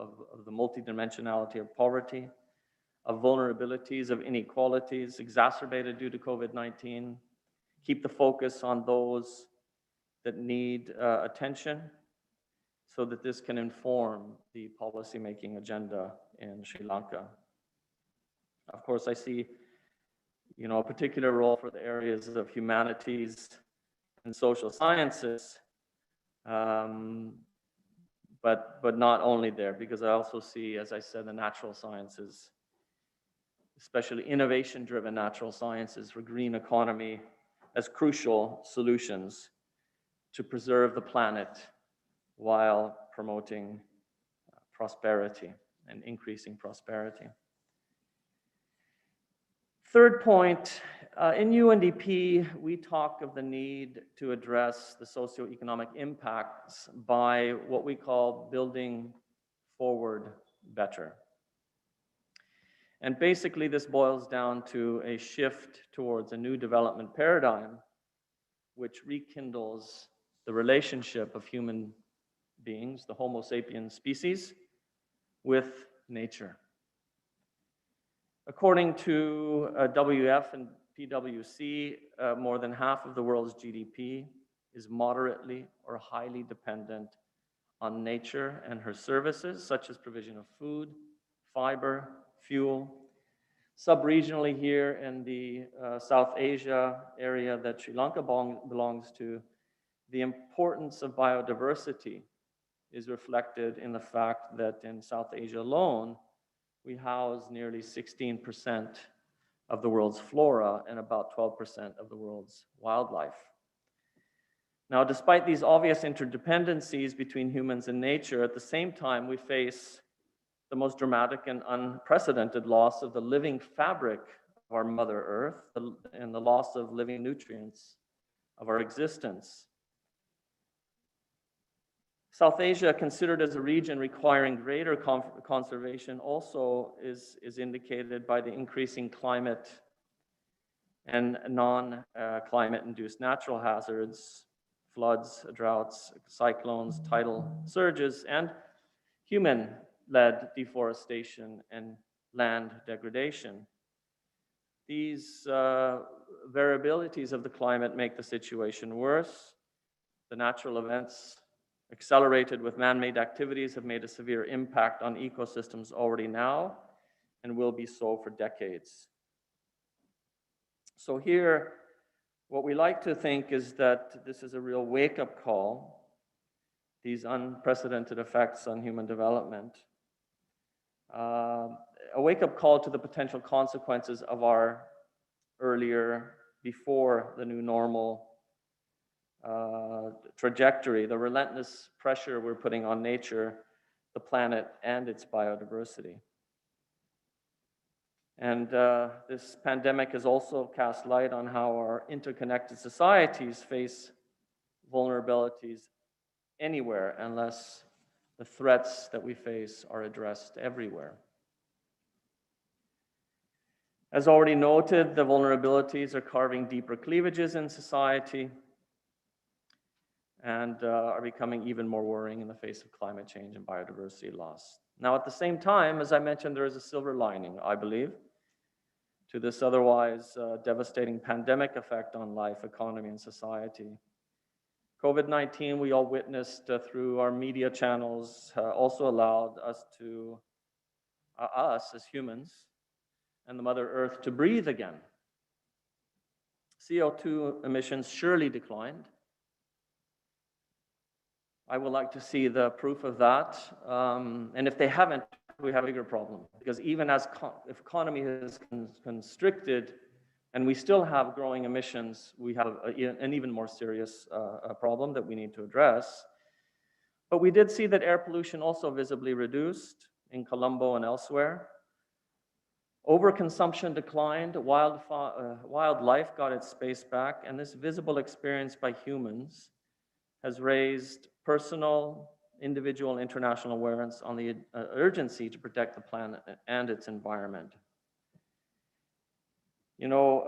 the multidimensionality of poverty, of vulnerabilities, of inequalities exacerbated due to COVID-19. Keep the focus on those that need attention so that this can inform the policymaking agenda in Sri Lanka. Of course, I see a particular role for the areas of humanities and social sciences, but not only there, because I also see, as I said, the natural sciences, especially innovation-driven natural sciences for green economy, as crucial solutions to preserve the planet while promoting prosperity and increasing prosperity. Third point, in UNDP, we talk of the need to address the socioeconomic impacts by what we call building forward better. And basically, this boils down to a shift towards a new development paradigm, which rekindles the relationship of human beings, the Homo sapiens species, with nature. According to WF and PwC, more than half of the world's GDP is moderately or highly dependent on nature and her services, such as provision of food, fiber, fuel. Sub-regionally here in the South Asia area that Sri Lanka belongs to, the importance of biodiversity is reflected in the fact that in South Asia alone, we house nearly 16% of the world's flora and about 12% of the world's wildlife. Now, despite these obvious interdependencies between humans and nature, at the same time, we face the most dramatic and unprecedented loss of the living fabric of our Mother Earth and the loss of living nutrients of our existence. South Asia, considered as a region requiring greater conservation, also is indicated by the increasing climate and non-climate-induced natural hazards, floods, droughts, cyclones, tidal surges, and human-led deforestation and land degradation. These variabilities of the climate make the situation worse. The natural events accelerated with man-made activities have made a severe impact on ecosystems already now and will be so for decades. So here, what we like to think is that this is a real wake-up call, these unprecedented effects on human development, a wake-up call to the potential consequences of our earlier, before the new normal trajectory, the relentless pressure we're putting on nature, the planet, and its biodiversity. And this pandemic has also cast light on how our interconnected societies face vulnerabilities anywhere unless the threats that we face are addressed everywhere. As already noted, the vulnerabilities are carving deeper cleavages in society and are becoming even more worrying in the face of climate change and biodiversity loss. Now, at the same time, as I mentioned, there is a silver lining, I believe, to this otherwise devastating pandemic effect on life, economy, and society. COVID-19, we all witnessed through our media channels, also allowed us as humans, and the Mother Earth to breathe again. CO2 emissions surely declined. I would like to see the proof of that. And if they haven't, we have a bigger problem. Because even as if economy is constricted and we still have growing emissions, we have an even more serious problem that we need to address. But we did see that air pollution also visibly reduced in Colombo and elsewhere. Overconsumption declined, wildlife got its space back, and this visible experience by humans has raised personal, individual, international awareness on the urgency to protect the planet and its environment. You know,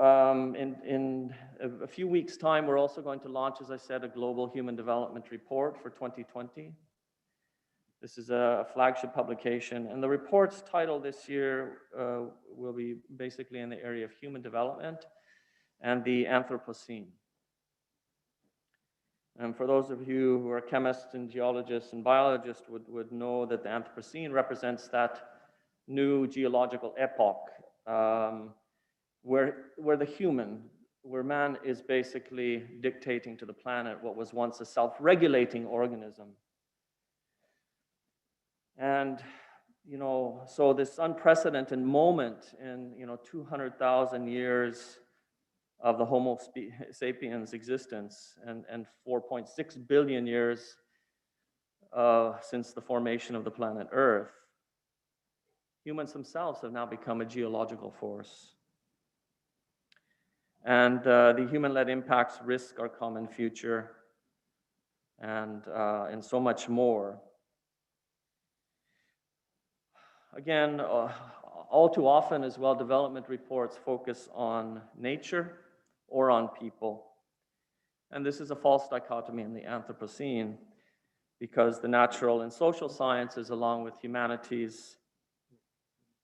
in a few weeks' time, we're also going to launch, as I said, a global human development report for 2020. This is a flagship publication, and the report's title this year will be basically in the area of human development and the Anthropocene. And for those of you who are chemists and geologists and biologists would know that the Anthropocene represents that new geological epoch where the human, where man is basically dictating to the planet what was once a self-regulating organism. And, you know, so this unprecedented moment in, 200,000 years of the Homo sapiens existence and 4.6 billion years since the formation of the planet Earth, humans themselves have now become a geological force. And the human-led impacts risk our common future and so much more. Again, all too often as well, development reports focus on nature or on people. And this is a false dichotomy in the Anthropocene, because the natural and social sciences, along with humanities,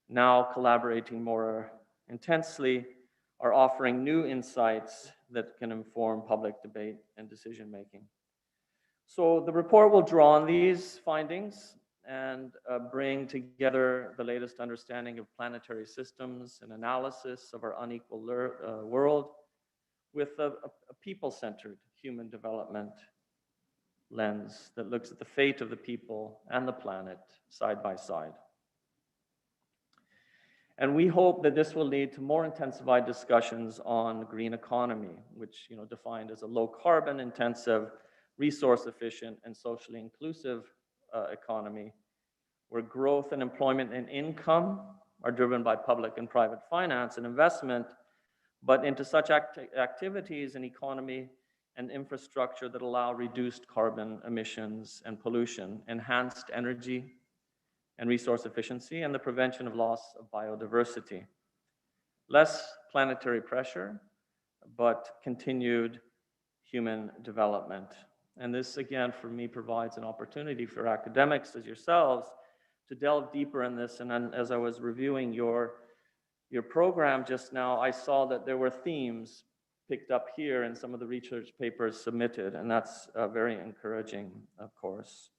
now collaborating more intensely, are offering new insights that can inform public debate and decision-making. So the report will draw on these findings and bring together the latest understanding of planetary systems and analysis of our unequal world with a people-centered human development lens that looks at the fate of the people and the planet side by side. And we hope that this will lead to more intensified discussions on green economy, which, defined as a low carbon intensive, resource efficient, and socially inclusive economy, where growth and employment and income are driven by public and private finance and investment, but into such activities and economy and infrastructure that allow reduced carbon emissions and pollution, enhanced energy and resource efficiency, and the prevention of loss of biodiversity. Less planetary pressure, but continued human development. And this, again, for me, provides an opportunity for academics as yourselves to delve deeper in this. And then as I was reviewing your program just now, I saw that there were themes picked up here in some of the research papers submitted, and that's very encouraging, of course.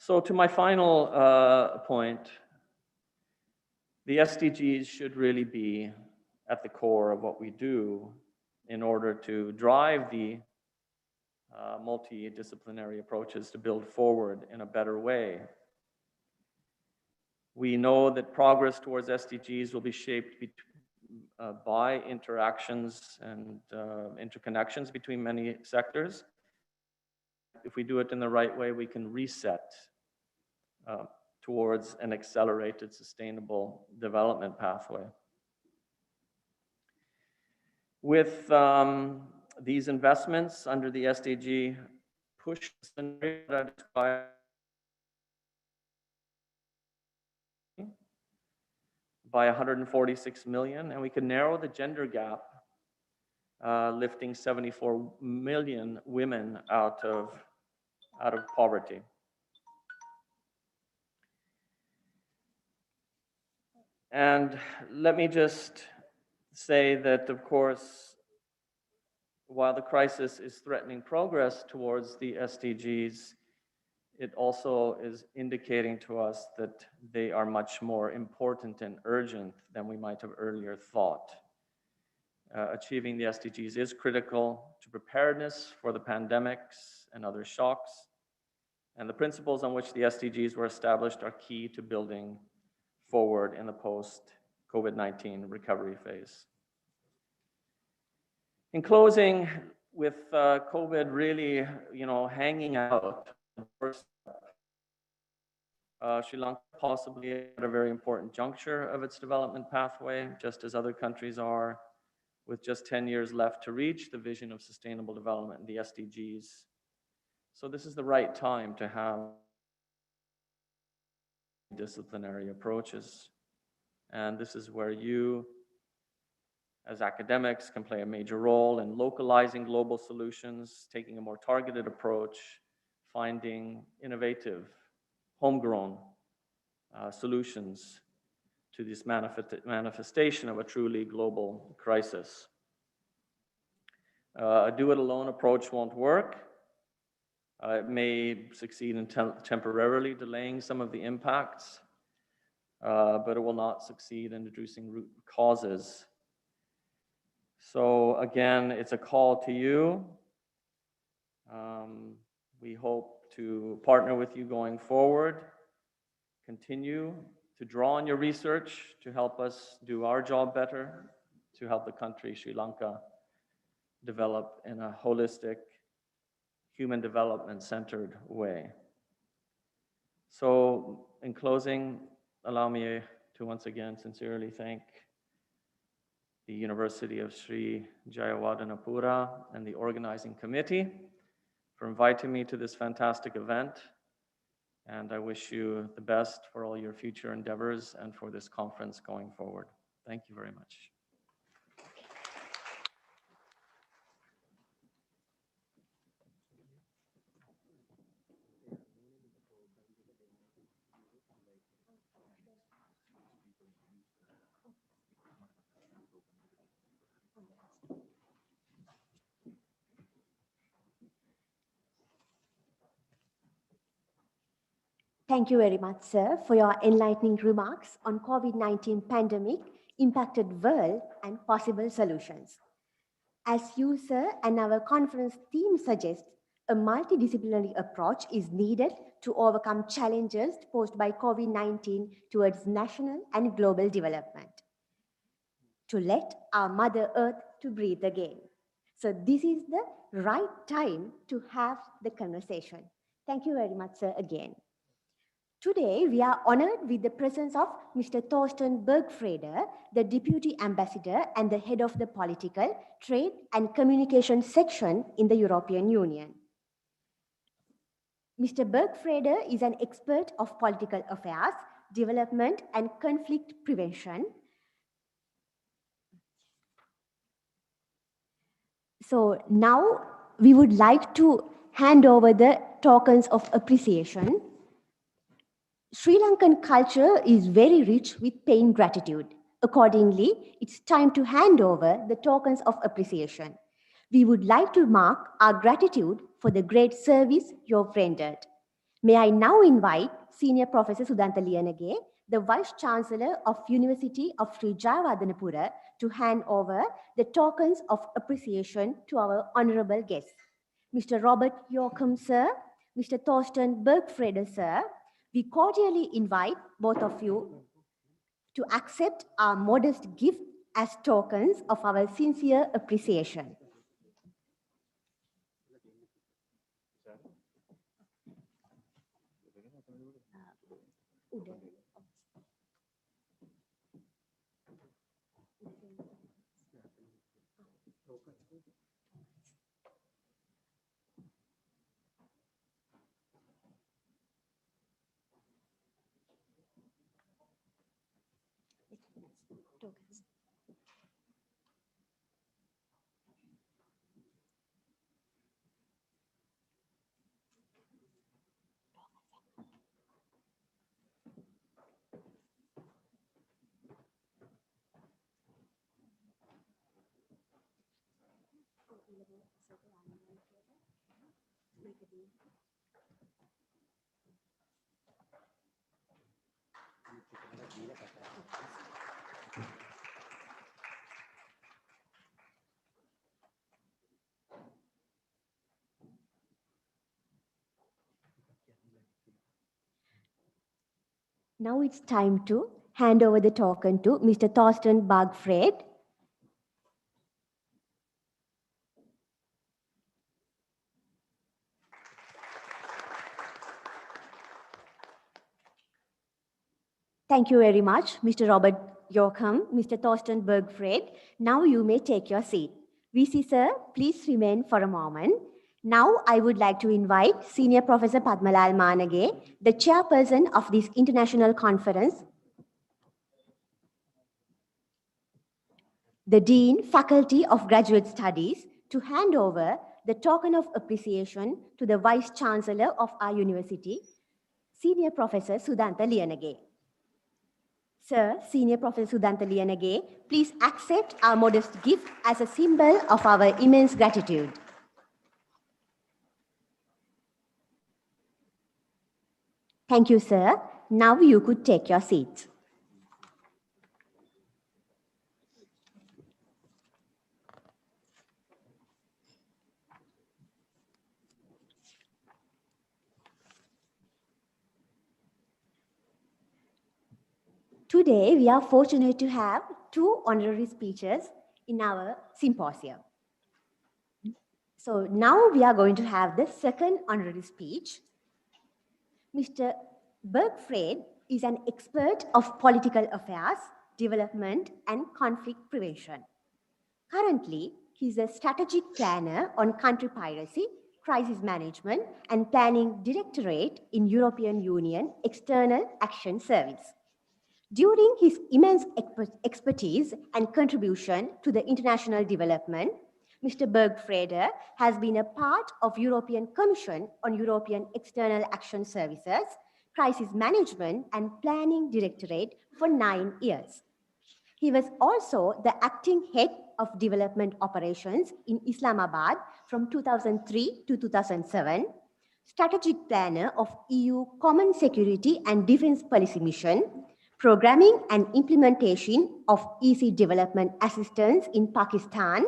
So to my final point, the SDGs should really be at the core of what we do in order to drive the multidisciplinary approaches to build forward in a better way. We know that progress towards SDGs will be shaped by interactions and interconnections between many sectors. If we do it in the right way, we can reset towards an accelerated sustainable development pathway. With these investments under the SDG push scenario that I described by 146 million, and we can narrow the gender gap, lifting 74 million women out of poverty. And let me just say that, of course, while the crisis is threatening progress towards the SDGs, it also is indicating to us that they are much more important and urgent than we might have earlier thought. Achieving the SDGs is critical to preparedness for the pandemics and other shocks, and the principles on which the SDGs were established are key to building forward in the post-COVID-19 recovery phase. In closing, with COVID really, hanging out, Sri Lanka possibly at a very important juncture of its development pathway, just as other countries are, with just 10 years left to reach the vision of sustainable development and the SDGs. So this is the right time to have disciplinary approaches. And this is where you, as academics, can play a major role in localizing global solutions, taking a more targeted approach, finding innovative, homegrown solutions to this manifestation of a truly global crisis. A do-it-alone approach won't work. It may succeed in temporarily delaying some of the impacts, but it will not succeed in reducing root causes. So again, it's a call to you. We hope to partner with you going forward, continue to draw on your research to help us do our job better, to help the country, Sri Lanka, develop in a holistic, human development centered way. So in closing, allow me to once again sincerely thank the University of Sri Jayewardenepura and the organizing committee for inviting me to this fantastic event. And I wish you the best for all your future endeavors and for this conference going forward. Thank you very much. Thank you very much, sir, for your enlightening remarks on COVID-19 pandemic impacted world and possible solutions. As you, sir, and our conference theme suggest, a multidisciplinary approach is needed to overcome challenges posed by COVID-19 towards national and global development, to let our Mother Earth to breathe again. So this is the right time to have the conversation. Thank you very much, sir, again. Today, we are honored with the presence of Mr. Thorsten Bergfreder, the Deputy Ambassador and the Head of the Political, Trade and Communication Section in the European Union. Mr. Bergfreder is an expert of political affairs, development and conflict prevention. So now we would like to hand over the tokens of appreciation. Sri Lankan culture is very rich with paying gratitude. Accordingly, it's time to hand over the tokens of appreciation. We would like to mark our gratitude for the great service you've rendered. May I now invite Senior Professor Sudanta Liyanage, the Vice Chancellor of University of Sri Jayewardenepura, to hand over the tokens of appreciation to our honorable guests. Mr. Robert Yorkham, sir, Mr. Thorsten Bergfreder, sir, we cordially invite both of you to accept our modest gift as tokens of our sincere appreciation. Tokens. Now it's time to hand over the token to Mr. Thorsten Bergfreder. Thank you very much, Mr. Robert Yorkham, Mr. Thorsten Bergfreder. Now you may take your seat. VC sir, please remain for a moment. Now I would like to invite Senior Professor Padmalal Manage, the chairperson of this international conference, the Dean, Faculty of Graduate Studies, to hand over the token of appreciation to the Vice Chancellor of our university, Senior Professor Sudanta Liyanage. Sir, Senior Professor Sudanta Liyanage, please accept our modest gift as a symbol of our immense gratitude. Thank you, sir. Now you could take your seat. Today, we are fortunate to have 2 honorary speakers in our symposium. So now we are going to have the second honorary speech. Mr. Bergfried is an expert of political affairs, development, and conflict prevention. Currently, he is a strategic planner on country piracy, crisis management, and planning directorate in European Union External Action Service. During his immense expertise and contribution to the international development, Mr. Bergfried has been a part of European Commission on European External Action Services, Crisis Management and Planning Directorate for 9 years. He was also the acting head of development operations in Islamabad from 2003 to 2007, strategic planner of EU Common Security and Defense Policy Mission, programming and implementation of EC development assistance in Pakistan,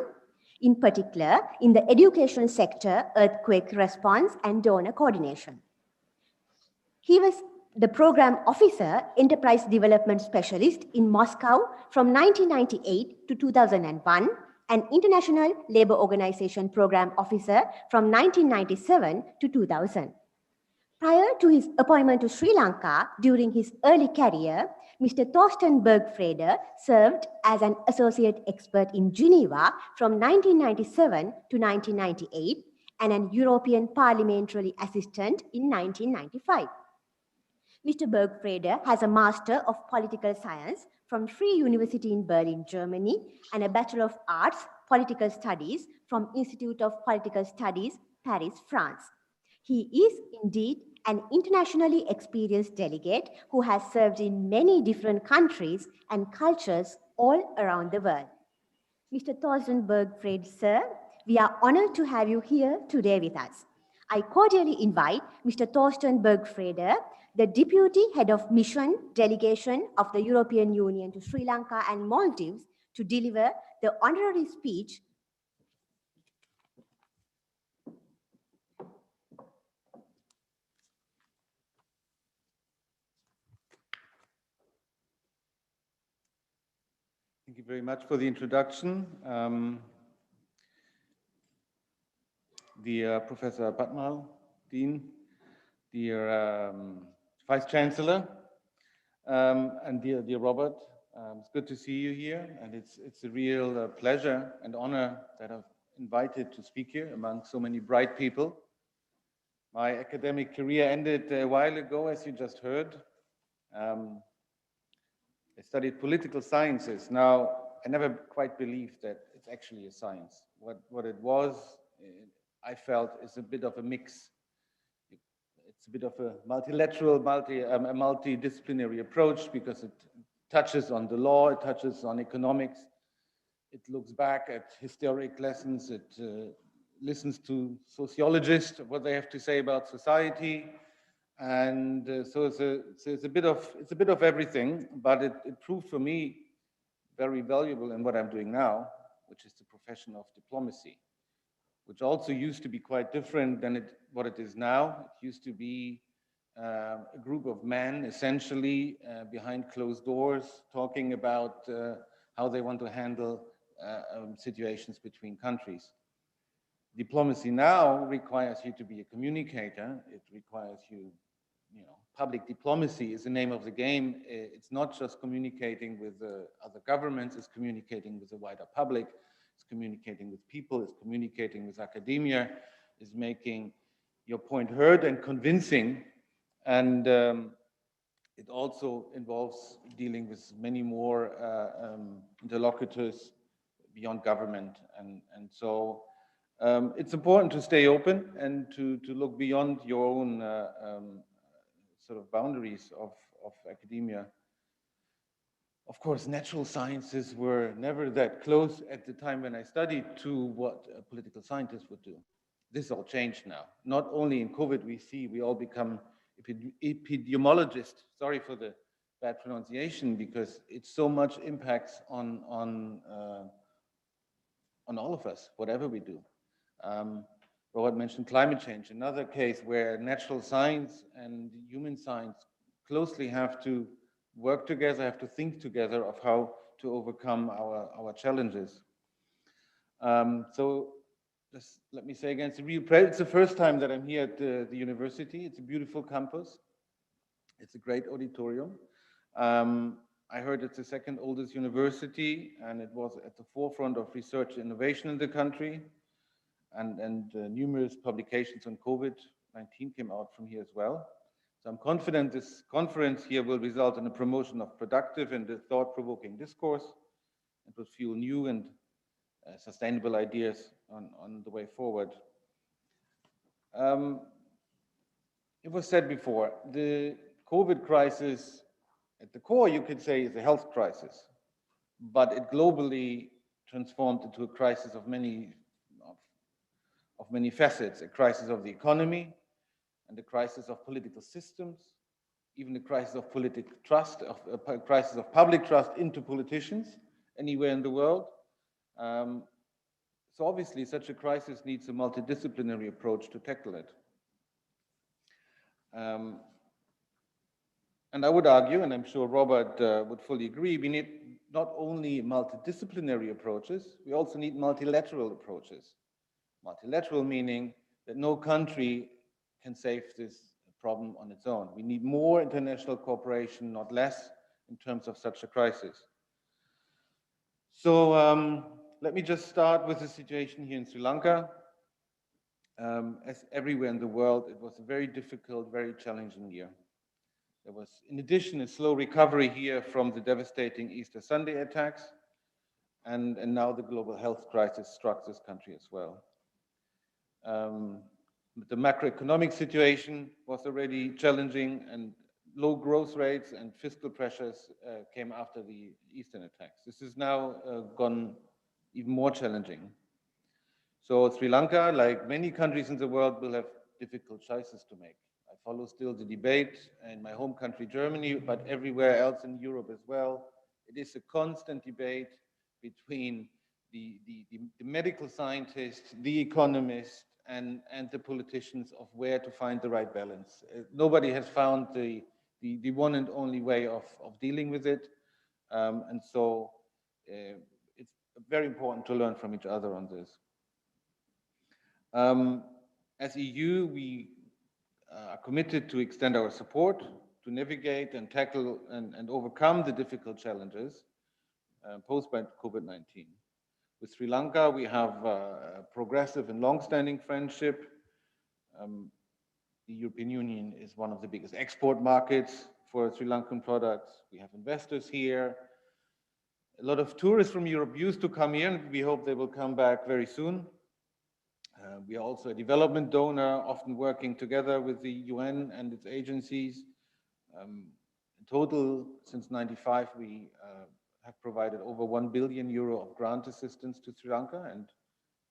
in particular in the education sector, earthquake response and donor coordination. He was the program officer, enterprise development specialist in Moscow from 1998 to 2001, and International Labour Organization program officer from 1997 to 2000. Prior to his appointment to Sri Lanka during his early career, Mr. Thorsten Bergfried served as an associate expert in Geneva from 1997 to 1998 and an European parliamentary assistant in 1995. Mr. Bergfried has a Master of Political Science from Free University in Berlin, Germany, and a Bachelor of Arts, Political Studies from Institute of Political Studies, Paris, France. He is indeed an internationally experienced delegate who has served in many different countries and cultures all around the world. Mr. Thorsten Bergfried, sir, we are honored to have you here today with us. I cordially invite Mr. Thorsten Bergfried, the Deputy Head of Mission Delegation of the European Union to Sri Lanka and Maldives, to deliver the honorary speech. Thank you very much for the introduction. Dear Professor Patmal, Dean, dear Vice Chancellor, and dear Robert, it's good to see you here, and it's a real pleasure and honor that I'm invited to speak here among so many bright people. My academic career ended a while ago, as you just heard. I studied political sciences. Now, I never quite believed that it's actually a science. What it was, I felt, is a bit of a mix. It's a bit of a multilateral, multidisciplinary approach because it touches on the law, it touches on economics, it looks back at historic lessons, it listens to sociologists, what they have to say about society. And so it's a bit of everything, but it proved for me very valuable in what I'm doing now, which is the profession of diplomacy, which also used to be quite different than what it is now. It used to be a group of men, essentially, behind closed doors, talking about how they want to handle situations between countries. Diplomacy now requires you to be a communicator. It requires public diplomacy is the name of the game. It's not just communicating with other governments, it's communicating with the wider public, it's communicating with people, it's communicating with academia, it's making your point heard and convincing. And it also involves dealing with many more interlocutors beyond government. And so it's important to stay open and to look beyond your own sort of boundaries of academia. Of course, natural sciences were never that close at the time when I studied to what a political scientist would do. This all changed now. Not only in COVID, we all become epidemiologists. Sorry for the bad pronunciation, because it so much impacts on all of us, whatever we do. Robert mentioned climate change, another case where natural science and human science closely have to work together, have to think together of how to overcome our challenges. So just let me say again, it's a real pleasure. It's the first time that I'm here at the university. It's a beautiful campus. It's a great auditorium. I heard it's the second oldest university, and it was at the forefront of research and innovation in the country. And numerous publications on COVID-19 came out from here as well. So I'm confident this conference here will result in a promotion of productive and thought-provoking discourse, and will fuel new and sustainable ideas on the way forward. It was said before, the COVID crisis, at the core, you could say, is a health crisis, but it globally transformed into a crisis of many facets, a crisis of the economy, and a crisis of political systems, even a crisis of political trust, a crisis of public trust into politicians anywhere in the world. So obviously, such a crisis needs a multidisciplinary approach to tackle it. And I would argue, and I'm sure Robert would fully agree, we need not only multidisciplinary approaches, we also need multilateral approaches. Multilateral meaning that no country can save this problem on its own. We need more international cooperation, not less, in terms of such a crisis. So let me just start with the situation here in Sri Lanka. As everywhere in the world, it was a very difficult, very challenging year. There was, in addition, a slow recovery here from the devastating Easter Sunday attacks, and now the global health crisis struck this country as well. The macroeconomic situation was already challenging, and low growth rates and fiscal pressures came after the Eastern attacks. This is now gone even more challenging. So Sri Lanka, like many countries in the world, will have difficult choices to make. I follow still the debate in my home country, Germany, but everywhere else in Europe as well. It is a constant debate between the medical scientists, the economists, and the politicians of where to find the right balance. Nobody has found the one and only way of dealing with it. And so it's very important to learn from each other on this. As EU, we are committed to extend our support to navigate and tackle and overcome the difficult challenges posed by COVID-19. With Sri Lanka, we have a progressive and long-standing friendship. The European Union is one of the biggest export markets for Sri Lankan products. We have investors here. A lot of tourists from Europe used to come here, and we hope they will come back very soon. We are also a development donor, often working together with the UN and its agencies. In total, since '95, we have provided over €1 billion of grant assistance to Sri Lanka, and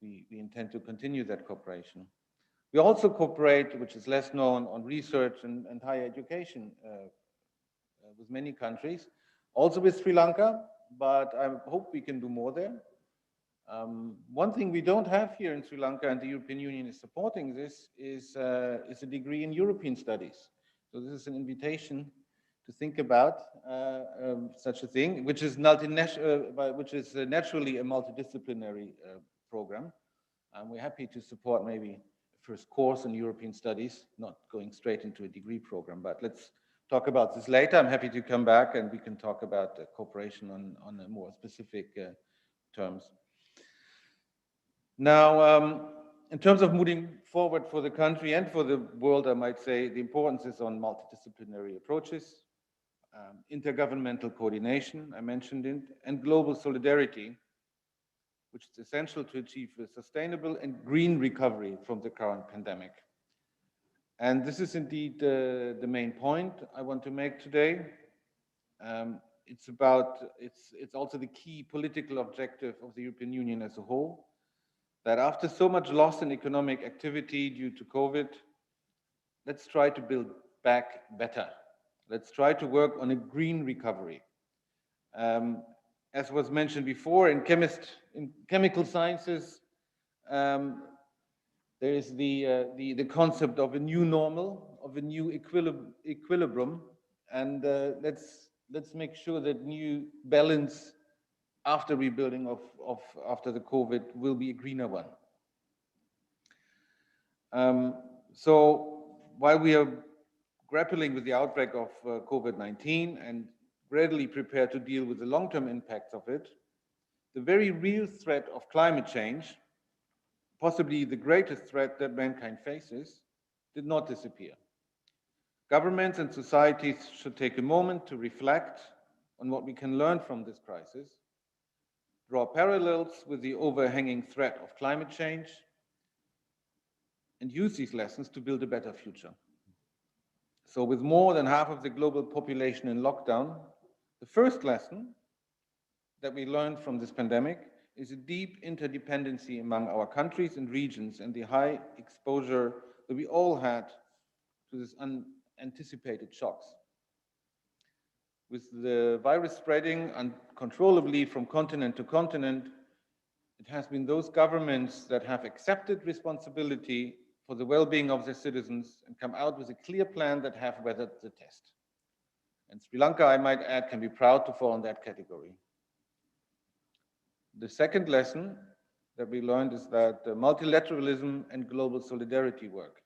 we intend to continue that cooperation. We also cooperate, which is less known, on research and higher education with many countries, also with Sri Lanka, but I hope we can do more there. One thing we don't have here in Sri Lanka, and the European Union is supporting this, is a degree in European studies. So this is an invitation to think about such a thing, which is naturally a multidisciplinary program. We're happy to support maybe a first course in European studies, not going straight into a degree program, but let's talk about this later. I'm happy to come back and we can talk about cooperation on a more specific terms. Now, in terms of moving forward for the country and for the world, I might say the importance is on multidisciplinary approaches, intergovernmental coordination, I mentioned it, and global solidarity, which is essential to achieve a sustainable and green recovery from the current pandemic. And this is indeed the main point I want to make today. It's also the key political objective of the European Union as a whole, that after so much loss in economic activity due to COVID, let's try to build back better. Let's try to work on a green recovery. As was mentioned before, in chemical sciences, there is the concept of a new normal, of a new equilibrium, and let's make sure that new balance after rebuilding after the COVID will be a greener one. So while we are grappling with the outbreak of COVID-19 and readily prepared to deal with the long-term impacts of it, the very real threat of climate change, possibly the greatest threat that mankind faces, did not disappear. Governments and societies should take a moment to reflect on what we can learn from this crisis, draw parallels with the overhanging threat of climate change, and use these lessons to build a better future. So with more than half of the global population in lockdown, the first lesson that we learned from this pandemic is a deep interdependency among our countries and regions and the high exposure that we all had to these unanticipated shocks. With the virus spreading uncontrollably from continent to continent, it has been those governments that have accepted responsibility for the well-being of their citizens and come out with a clear plan that have weathered the test. And Sri Lanka, I might add, can be proud to fall in that category. The second lesson that we learned is that multilateralism and global solidarity work.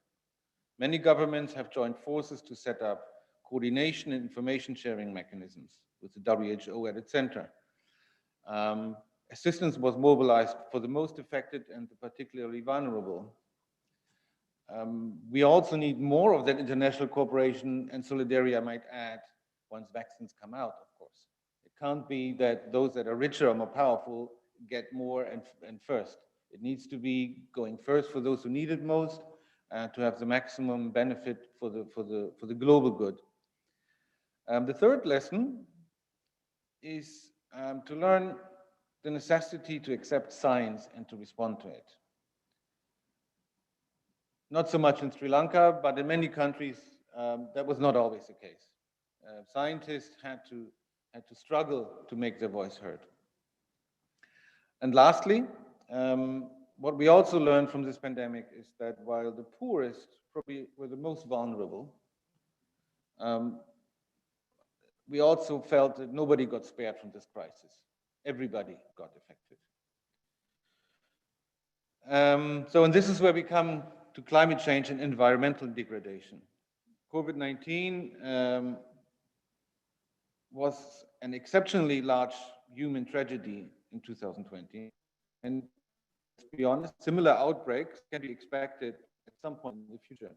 Many governments have joined forces to set up coordination and information sharing mechanisms with the WHO at its center. Assistance was mobilized for the most affected and the particularly vulnerable. We also need more of that international cooperation and solidarity, I might add, once vaccines come out, of course. It can't be that those that are richer or more powerful get more and first. It needs to be going first for those who need it most, to have the maximum benefit for the global good. The third lesson is to learn the necessity to accept science and to respond to it. Not so much in Sri Lanka, but in many countries, that was not always the case. Scientists had to struggle to make their voice heard. And lastly, what we also learned from this pandemic is that while the poorest probably were the most vulnerable, we also felt that nobody got spared from this crisis. Everybody got affected. And this is where we come to climate change and environmental degradation. COVID-19 was an exceptionally large human tragedy in 2020. And to be honest, similar outbreaks can be expected at some point in the future.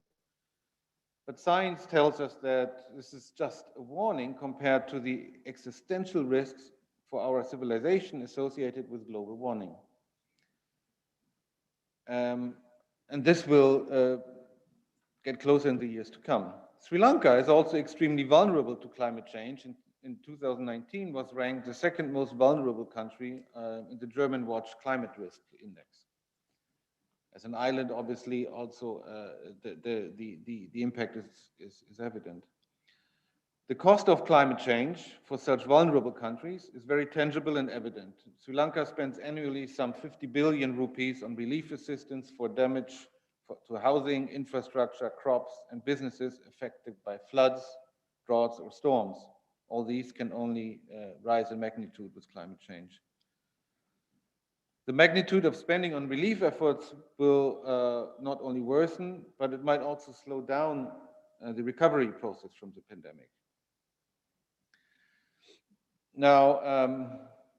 But science tells us that this is just a warning compared to the existential risks for our civilization associated with global warming. And this will get closer in the years to come. Sri Lanka is also extremely vulnerable to climate change. In 2019 was ranked the second most vulnerable country in the German Watch Climate Risk Index. As an island, obviously, also the impact is evident. The cost of climate change for such vulnerable countries is very tangible and evident. Sri Lanka spends annually some 50 billion rupees on relief assistance for damage to housing, infrastructure, crops, and businesses affected by floods, droughts, or storms. All these can only rise in magnitude with climate change. The magnitude of spending on relief efforts will not only worsen, but it might also slow down the recovery process from the pandemic. Now,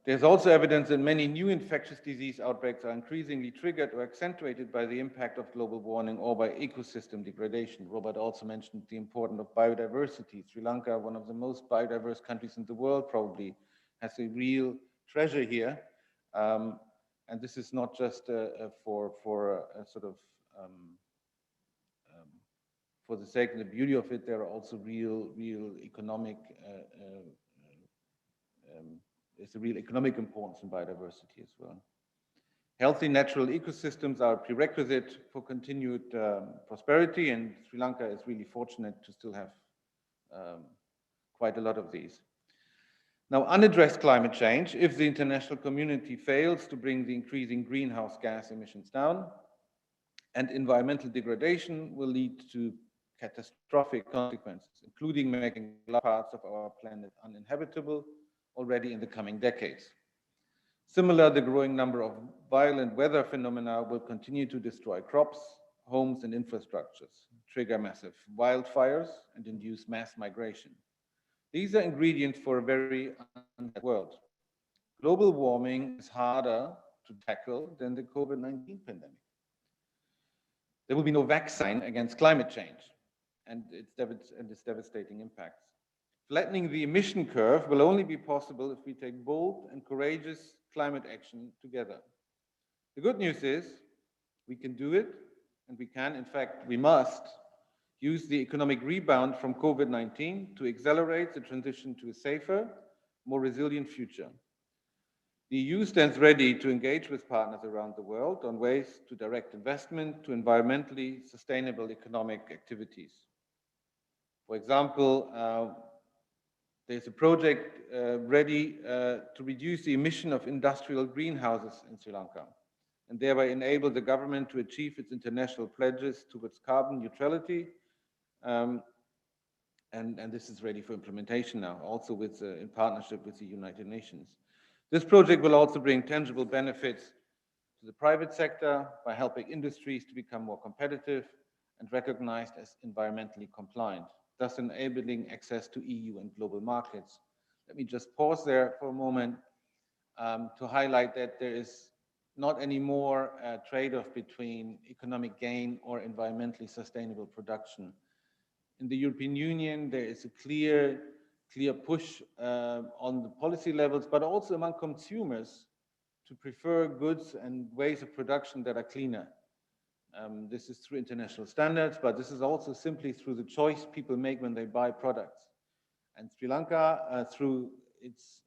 there's also evidence that many new infectious disease outbreaks are increasingly triggered or accentuated by the impact of global warming or by ecosystem degradation. Robert also mentioned the importance of biodiversity. Sri Lanka, one of the most biodiverse countries in the world, probably has a real treasure here. And this is not just for the sake of the beauty of it. There are also real economic there's a real economic importance in biodiversity as well. Healthy natural ecosystems are a prerequisite for continued prosperity, and Sri Lanka is really fortunate to still have quite a lot of these. Now, unaddressed climate change, if the international community fails to bring the increasing greenhouse gas emissions down, and environmental degradation will lead to catastrophic consequences, including making large parts of our planet uninhabitable already in the coming decades. Similar, the growing number of violent weather phenomena will continue to destroy crops, homes and infrastructures, trigger massive wildfires, and induce mass migration. These are ingredients for a very unhealthy world. Global warming is harder to tackle than the COVID-19 pandemic. There will be no vaccine against climate change and its devastating impacts. Flattening the emission curve will only be possible if we take bold and courageous climate action together. The good news is we can do it, and we can, in fact, we must use the economic rebound from COVID-19 to accelerate the transition to a safer, more resilient future. The EU stands ready to engage with partners around the world on ways to direct investment to environmentally sustainable economic activities. For example, there's a project ready to reduce the emission of industrial greenhouses in Sri Lanka and thereby enable the government to achieve its international pledges towards carbon neutrality. And this is ready for implementation now, also in partnership with the United Nations. This project will also bring tangible benefits to the private sector by helping industries to become more competitive and recognized as environmentally compliant, thus enabling access to EU and global markets. Let me just pause there for a moment to highlight that there is not anymore a trade-off between economic gain or environmentally sustainable production. In the European Union, there is a clear push on the policy levels, but also among consumers to prefer goods and ways of production that are cleaner. This is through international standards, but this is also simply through the choice people make when they buy products. And Sri Lanka, through its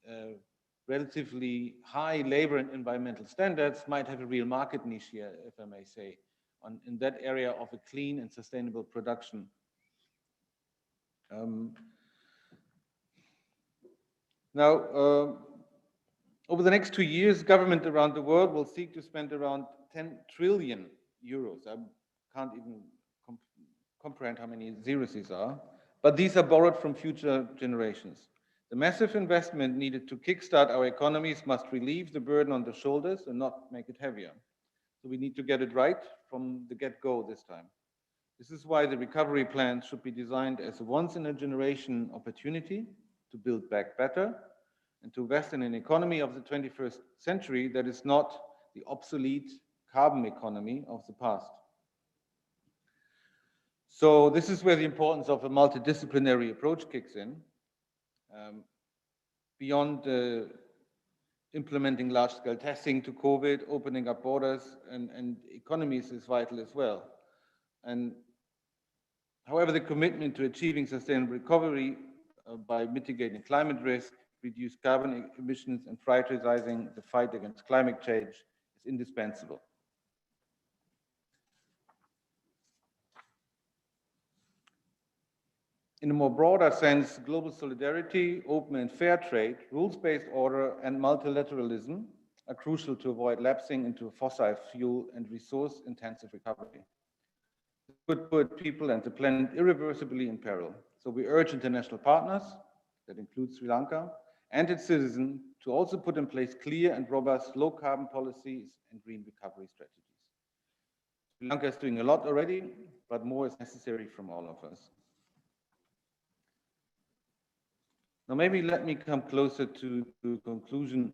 relatively high labor and environmental standards, might have a real market niche here, if I may say, in that area of a clean and sustainable production. Now, over the next 2 years, governments around the world will seek to spend around 10 trillion euros. I can't even comprehend how many zeros these are, but these are borrowed from future generations. The massive investment needed to kickstart our economies must relieve the burden on the shoulders and not make it heavier. So we need to get it right from the get-go this time. This is why the recovery plan should be designed as a once-in-a-generation opportunity to build back better and to invest in an economy of the 21st century that is not the obsolete carbon economy of the past. So this is where the importance of a multidisciplinary approach kicks in. Beyond implementing large-scale testing to COVID, opening up borders and economies is vital as well. And however, the commitment to achieving sustainable recovery by mitigating climate risk, reduce carbon emissions, and prioritizing the fight against climate change is indispensable. In a more broader sense, global solidarity, open and fair trade, rules-based order, and multilateralism are crucial to avoid lapsing into a fossil fuel and resource-intensive recovery. It could put people and the planet irreversibly in peril. So we urge international partners, that includes Sri Lanka, and its citizens to also put in place clear and robust low-carbon policies and green recovery strategies. Sri Lanka is doing a lot already, but more is necessary from all of us. Now, maybe let me come closer to conclusion.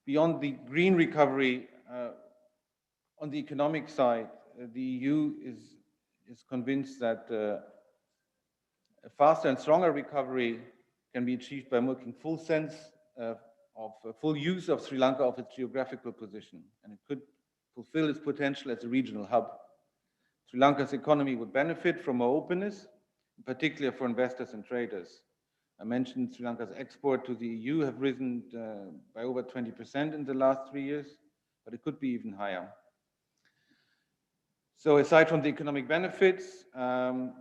Beyond the green recovery, on the economic side, the EU is convinced that a faster and stronger recovery can be achieved by making full sense of full use of Sri Lanka of its geographical position, and it could fulfill its potential as a regional hub. Sri Lanka's economy would benefit from more openness, in particular for investors and traders. I mentioned Sri Lanka's export to the EU have risen by over 20% in the last 3 years, but it could be even higher. So aside from the economic benefits, the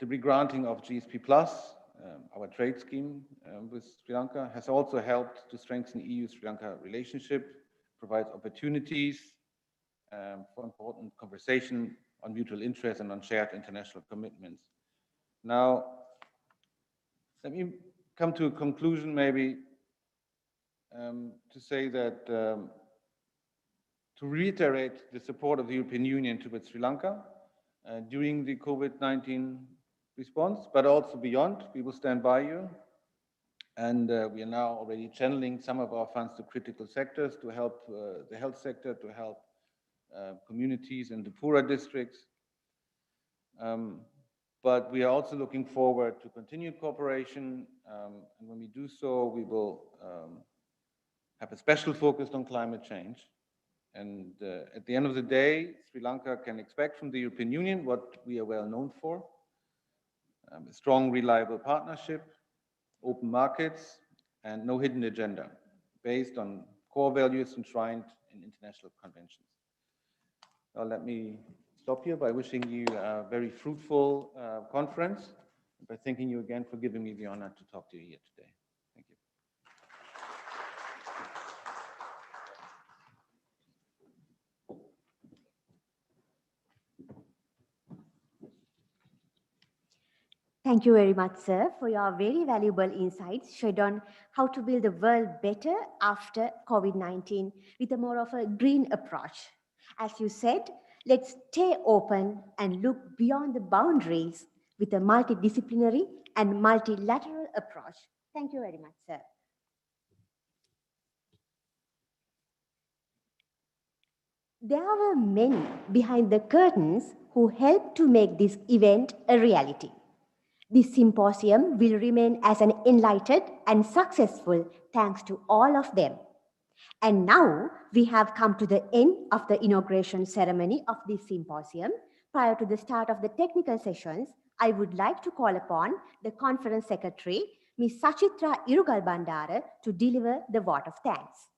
regranting of GSP Plus, our trade scheme with Sri Lanka, has also helped to strengthen EU-Sri Lanka relationship, provides opportunities for important conversation on mutual interests and on shared international commitments. Now, let me come to a conclusion maybe. to say that, to reiterate the support of the European Union towards Sri Lanka during the COVID-19 response, but also beyond. We will stand by you. And we are now already channeling some of our funds to critical sectors to help the health sector, to help communities in the poorer districts. But we are also looking forward to continued cooperation. And when we do so, we will have a special focus on climate change. And at the end of the day, Sri Lanka can expect from the European Union what we are well known for: a strong, reliable partnership, open markets, and no hidden agenda, based on core values enshrined in international conventions. Now, let me stop here by wishing you a very fruitful conference, and by thanking you again for giving me the honor to talk to you here today. Thank you. Thank you very much, sir, for your very valuable insights shed on how to build the world better after COVID-19 with a more of a green approach. As you said, let's stay open and look beyond the boundaries with a multidisciplinary and multilateral approach. Thank you very much, sir. There were many behind the curtains who helped to make this event a reality. This symposium will remain as an enlightened and successful thanks to all of them. And now we have come to the end of the inauguration ceremony of this symposium. Prior to the start of the technical sessions, I would like to call upon the conference secretary, Ms. Sachitra Irugal Bandara, to deliver the vote of thanks.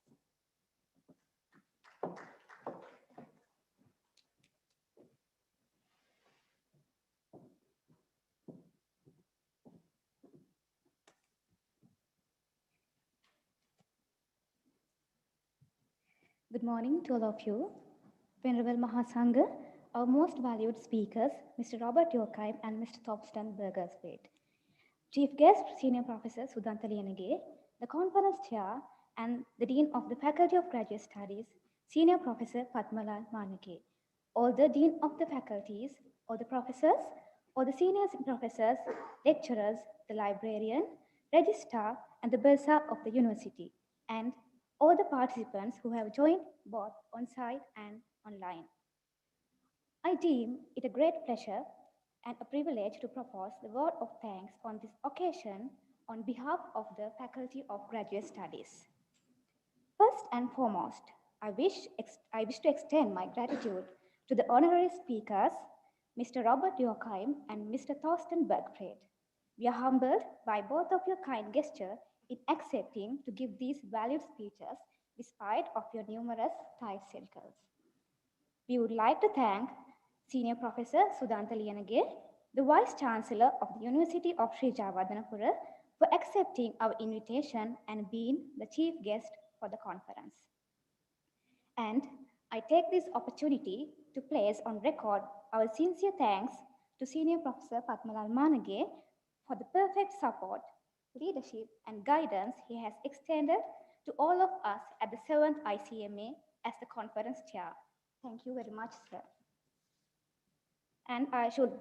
Good morning to all of you. Venerable Mahasangha, our most valued speakers, Mr. Robert Yorkheim and Mr. Thorsten Bergersveit. Chief guest, Senior Professor Sudhanta Liyanage, the conference chair and the Dean of the Faculty of Graduate Studies, Senior Professor Padmalal Manake, all the Dean of the faculties, all the professors, all the senior professors, lecturers, the librarian, registrar, and the bursar of the university, and all the participants who have joined both on-site and online. I deem it a great pleasure and a privilege to propose the vote of thanks on this occasion on behalf of the Faculty of Graduate Studies. First and foremost, I wish to extend my gratitude to the honorary speakers, Mr. Robert Yorkheim and Mr. Thorsten Bergersveit. We are humbled by both of your kind gesture in accepting to give these valued speeches despite of your numerous tight schedules. We would like to thank Senior Professor Sudhanta Liyanage, the Vice Chancellor of the University of Sri Jayawardenepura, for accepting our invitation and being the chief guest for the conference. And I take this opportunity to place on record our sincere thanks to Senior Professor Padmalal Manage for the perfect support, leadership, and guidance he has extended to all of us at the 7th ICMA as the conference chair. Thank you very much, sir. And I should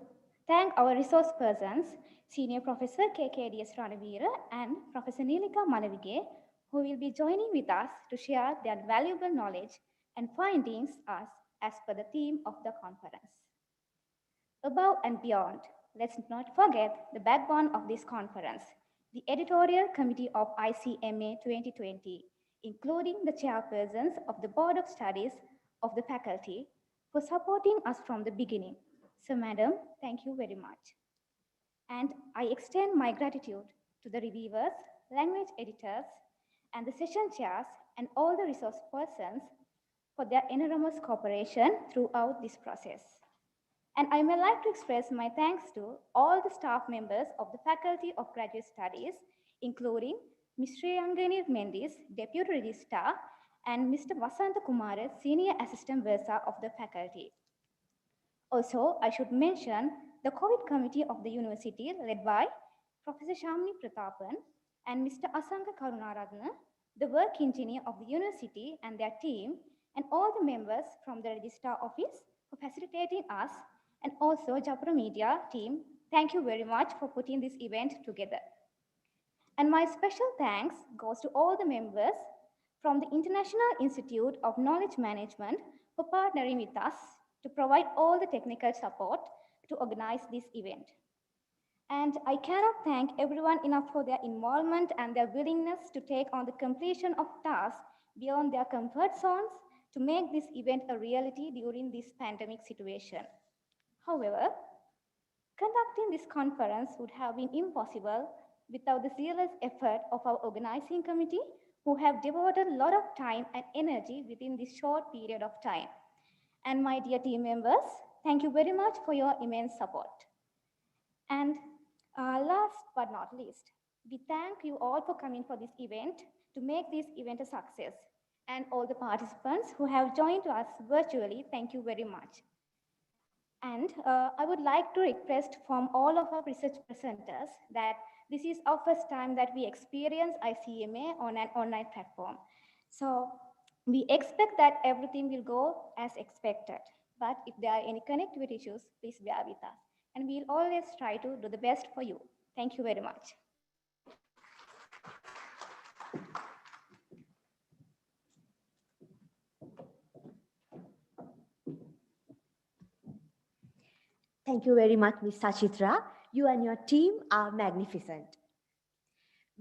thank our resource persons, Senior Professor KKDS Ranavira and Professor Nilika Malavige, who will be joining with us to share their valuable knowledge and findings as per the theme of the conference. Above and beyond, let's not forget the backbone of this conference, the editorial committee of ICMA 2020, including the chairpersons of the Board of Studies of the faculty, for supporting us from the beginning. So, Madam, thank you very much. And I extend my gratitude to the reviewers, language editors, and the session chairs, and all the resource persons for their enormous cooperation throughout this process. And I may like to express my thanks to all the staff members of the Faculty of Graduate Studies, including Ms. Shreyangani Mendis, Deputy Registrar, and Mr. Vasanta Kumara, Senior Assistant Bursar of the faculty. Also, I should mention the COVID Committee of the University, led by Professor Shamini Prathapan and Mr. Asanga Karunaratna, the work engineer of the university and their team, and all the members from the Registrar Office for facilitating us, and also Japura Media team. Thank you very much for putting this event together. And my special thanks goes to all the members from the International Institute of Knowledge Management for partnering with us to provide all the technical support to organize this event. And I cannot thank everyone enough for their involvement and their willingness to take on the completion of tasks beyond their comfort zones to make this event a reality during this pandemic situation. However, conducting this conference would have been impossible without the zealous effort of our organizing committee, who have devoted a lot of time and energy within this short period of time. And my dear team members, thank you very much for your immense support. And last but not least, we thank you all for coming for this event to make this event a success. And all the participants who have joined us virtually, thank you very much. And I would like to request from all of our research presenters that this is our first time that we experience ICMA on an online platform. So we expect that everything will go as expected. But if there are any connectivity issues, please bear with us. And we'll always try to do the best for you. Thank you very much. Thank you very much, Ms. Sachitra. You and your team are magnificent.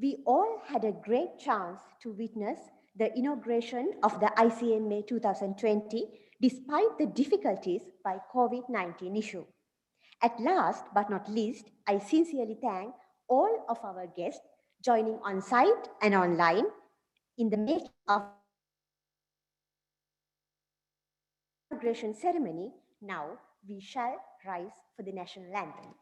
We all had a great chance to witness the inauguration of the ICMA 2020 despite the difficulties by COVID-19 issue. At last but not least, I sincerely thank all of our guests joining on site and online in the making of the inauguration ceremony. Now we shall rise for the national anthem.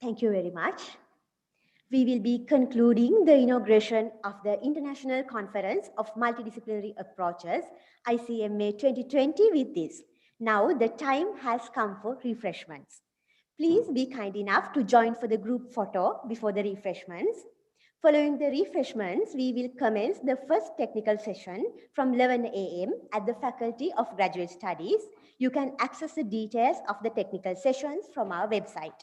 Thank you very much. We will be concluding the inauguration of the International Conference of Multidisciplinary Approaches, ICMA 2020 with this. Now the time has come for refreshments. Please be kind enough to join for the group photo before the refreshments. Following the refreshments, we will commence the first technical session from 11 a.m. at the Faculty of Graduate Studies. You can access the details of the technical sessions from our website.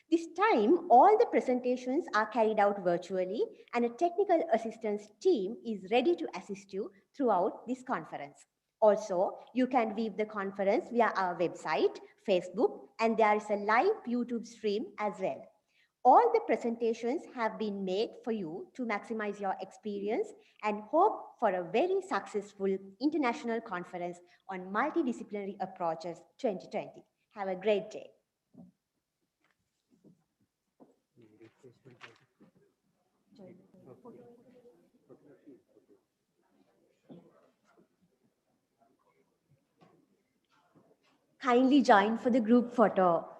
This time, all the presentations are carried out virtually and a technical assistance team is ready to assist you throughout this conference. Also, you can view the conference via our website, Facebook, and there is a live YouTube stream as well. All the presentations have been made for you to maximize your experience and hope for a very successful international conference on multidisciplinary approaches 2020. Have a great day. Kindly join for the group photo.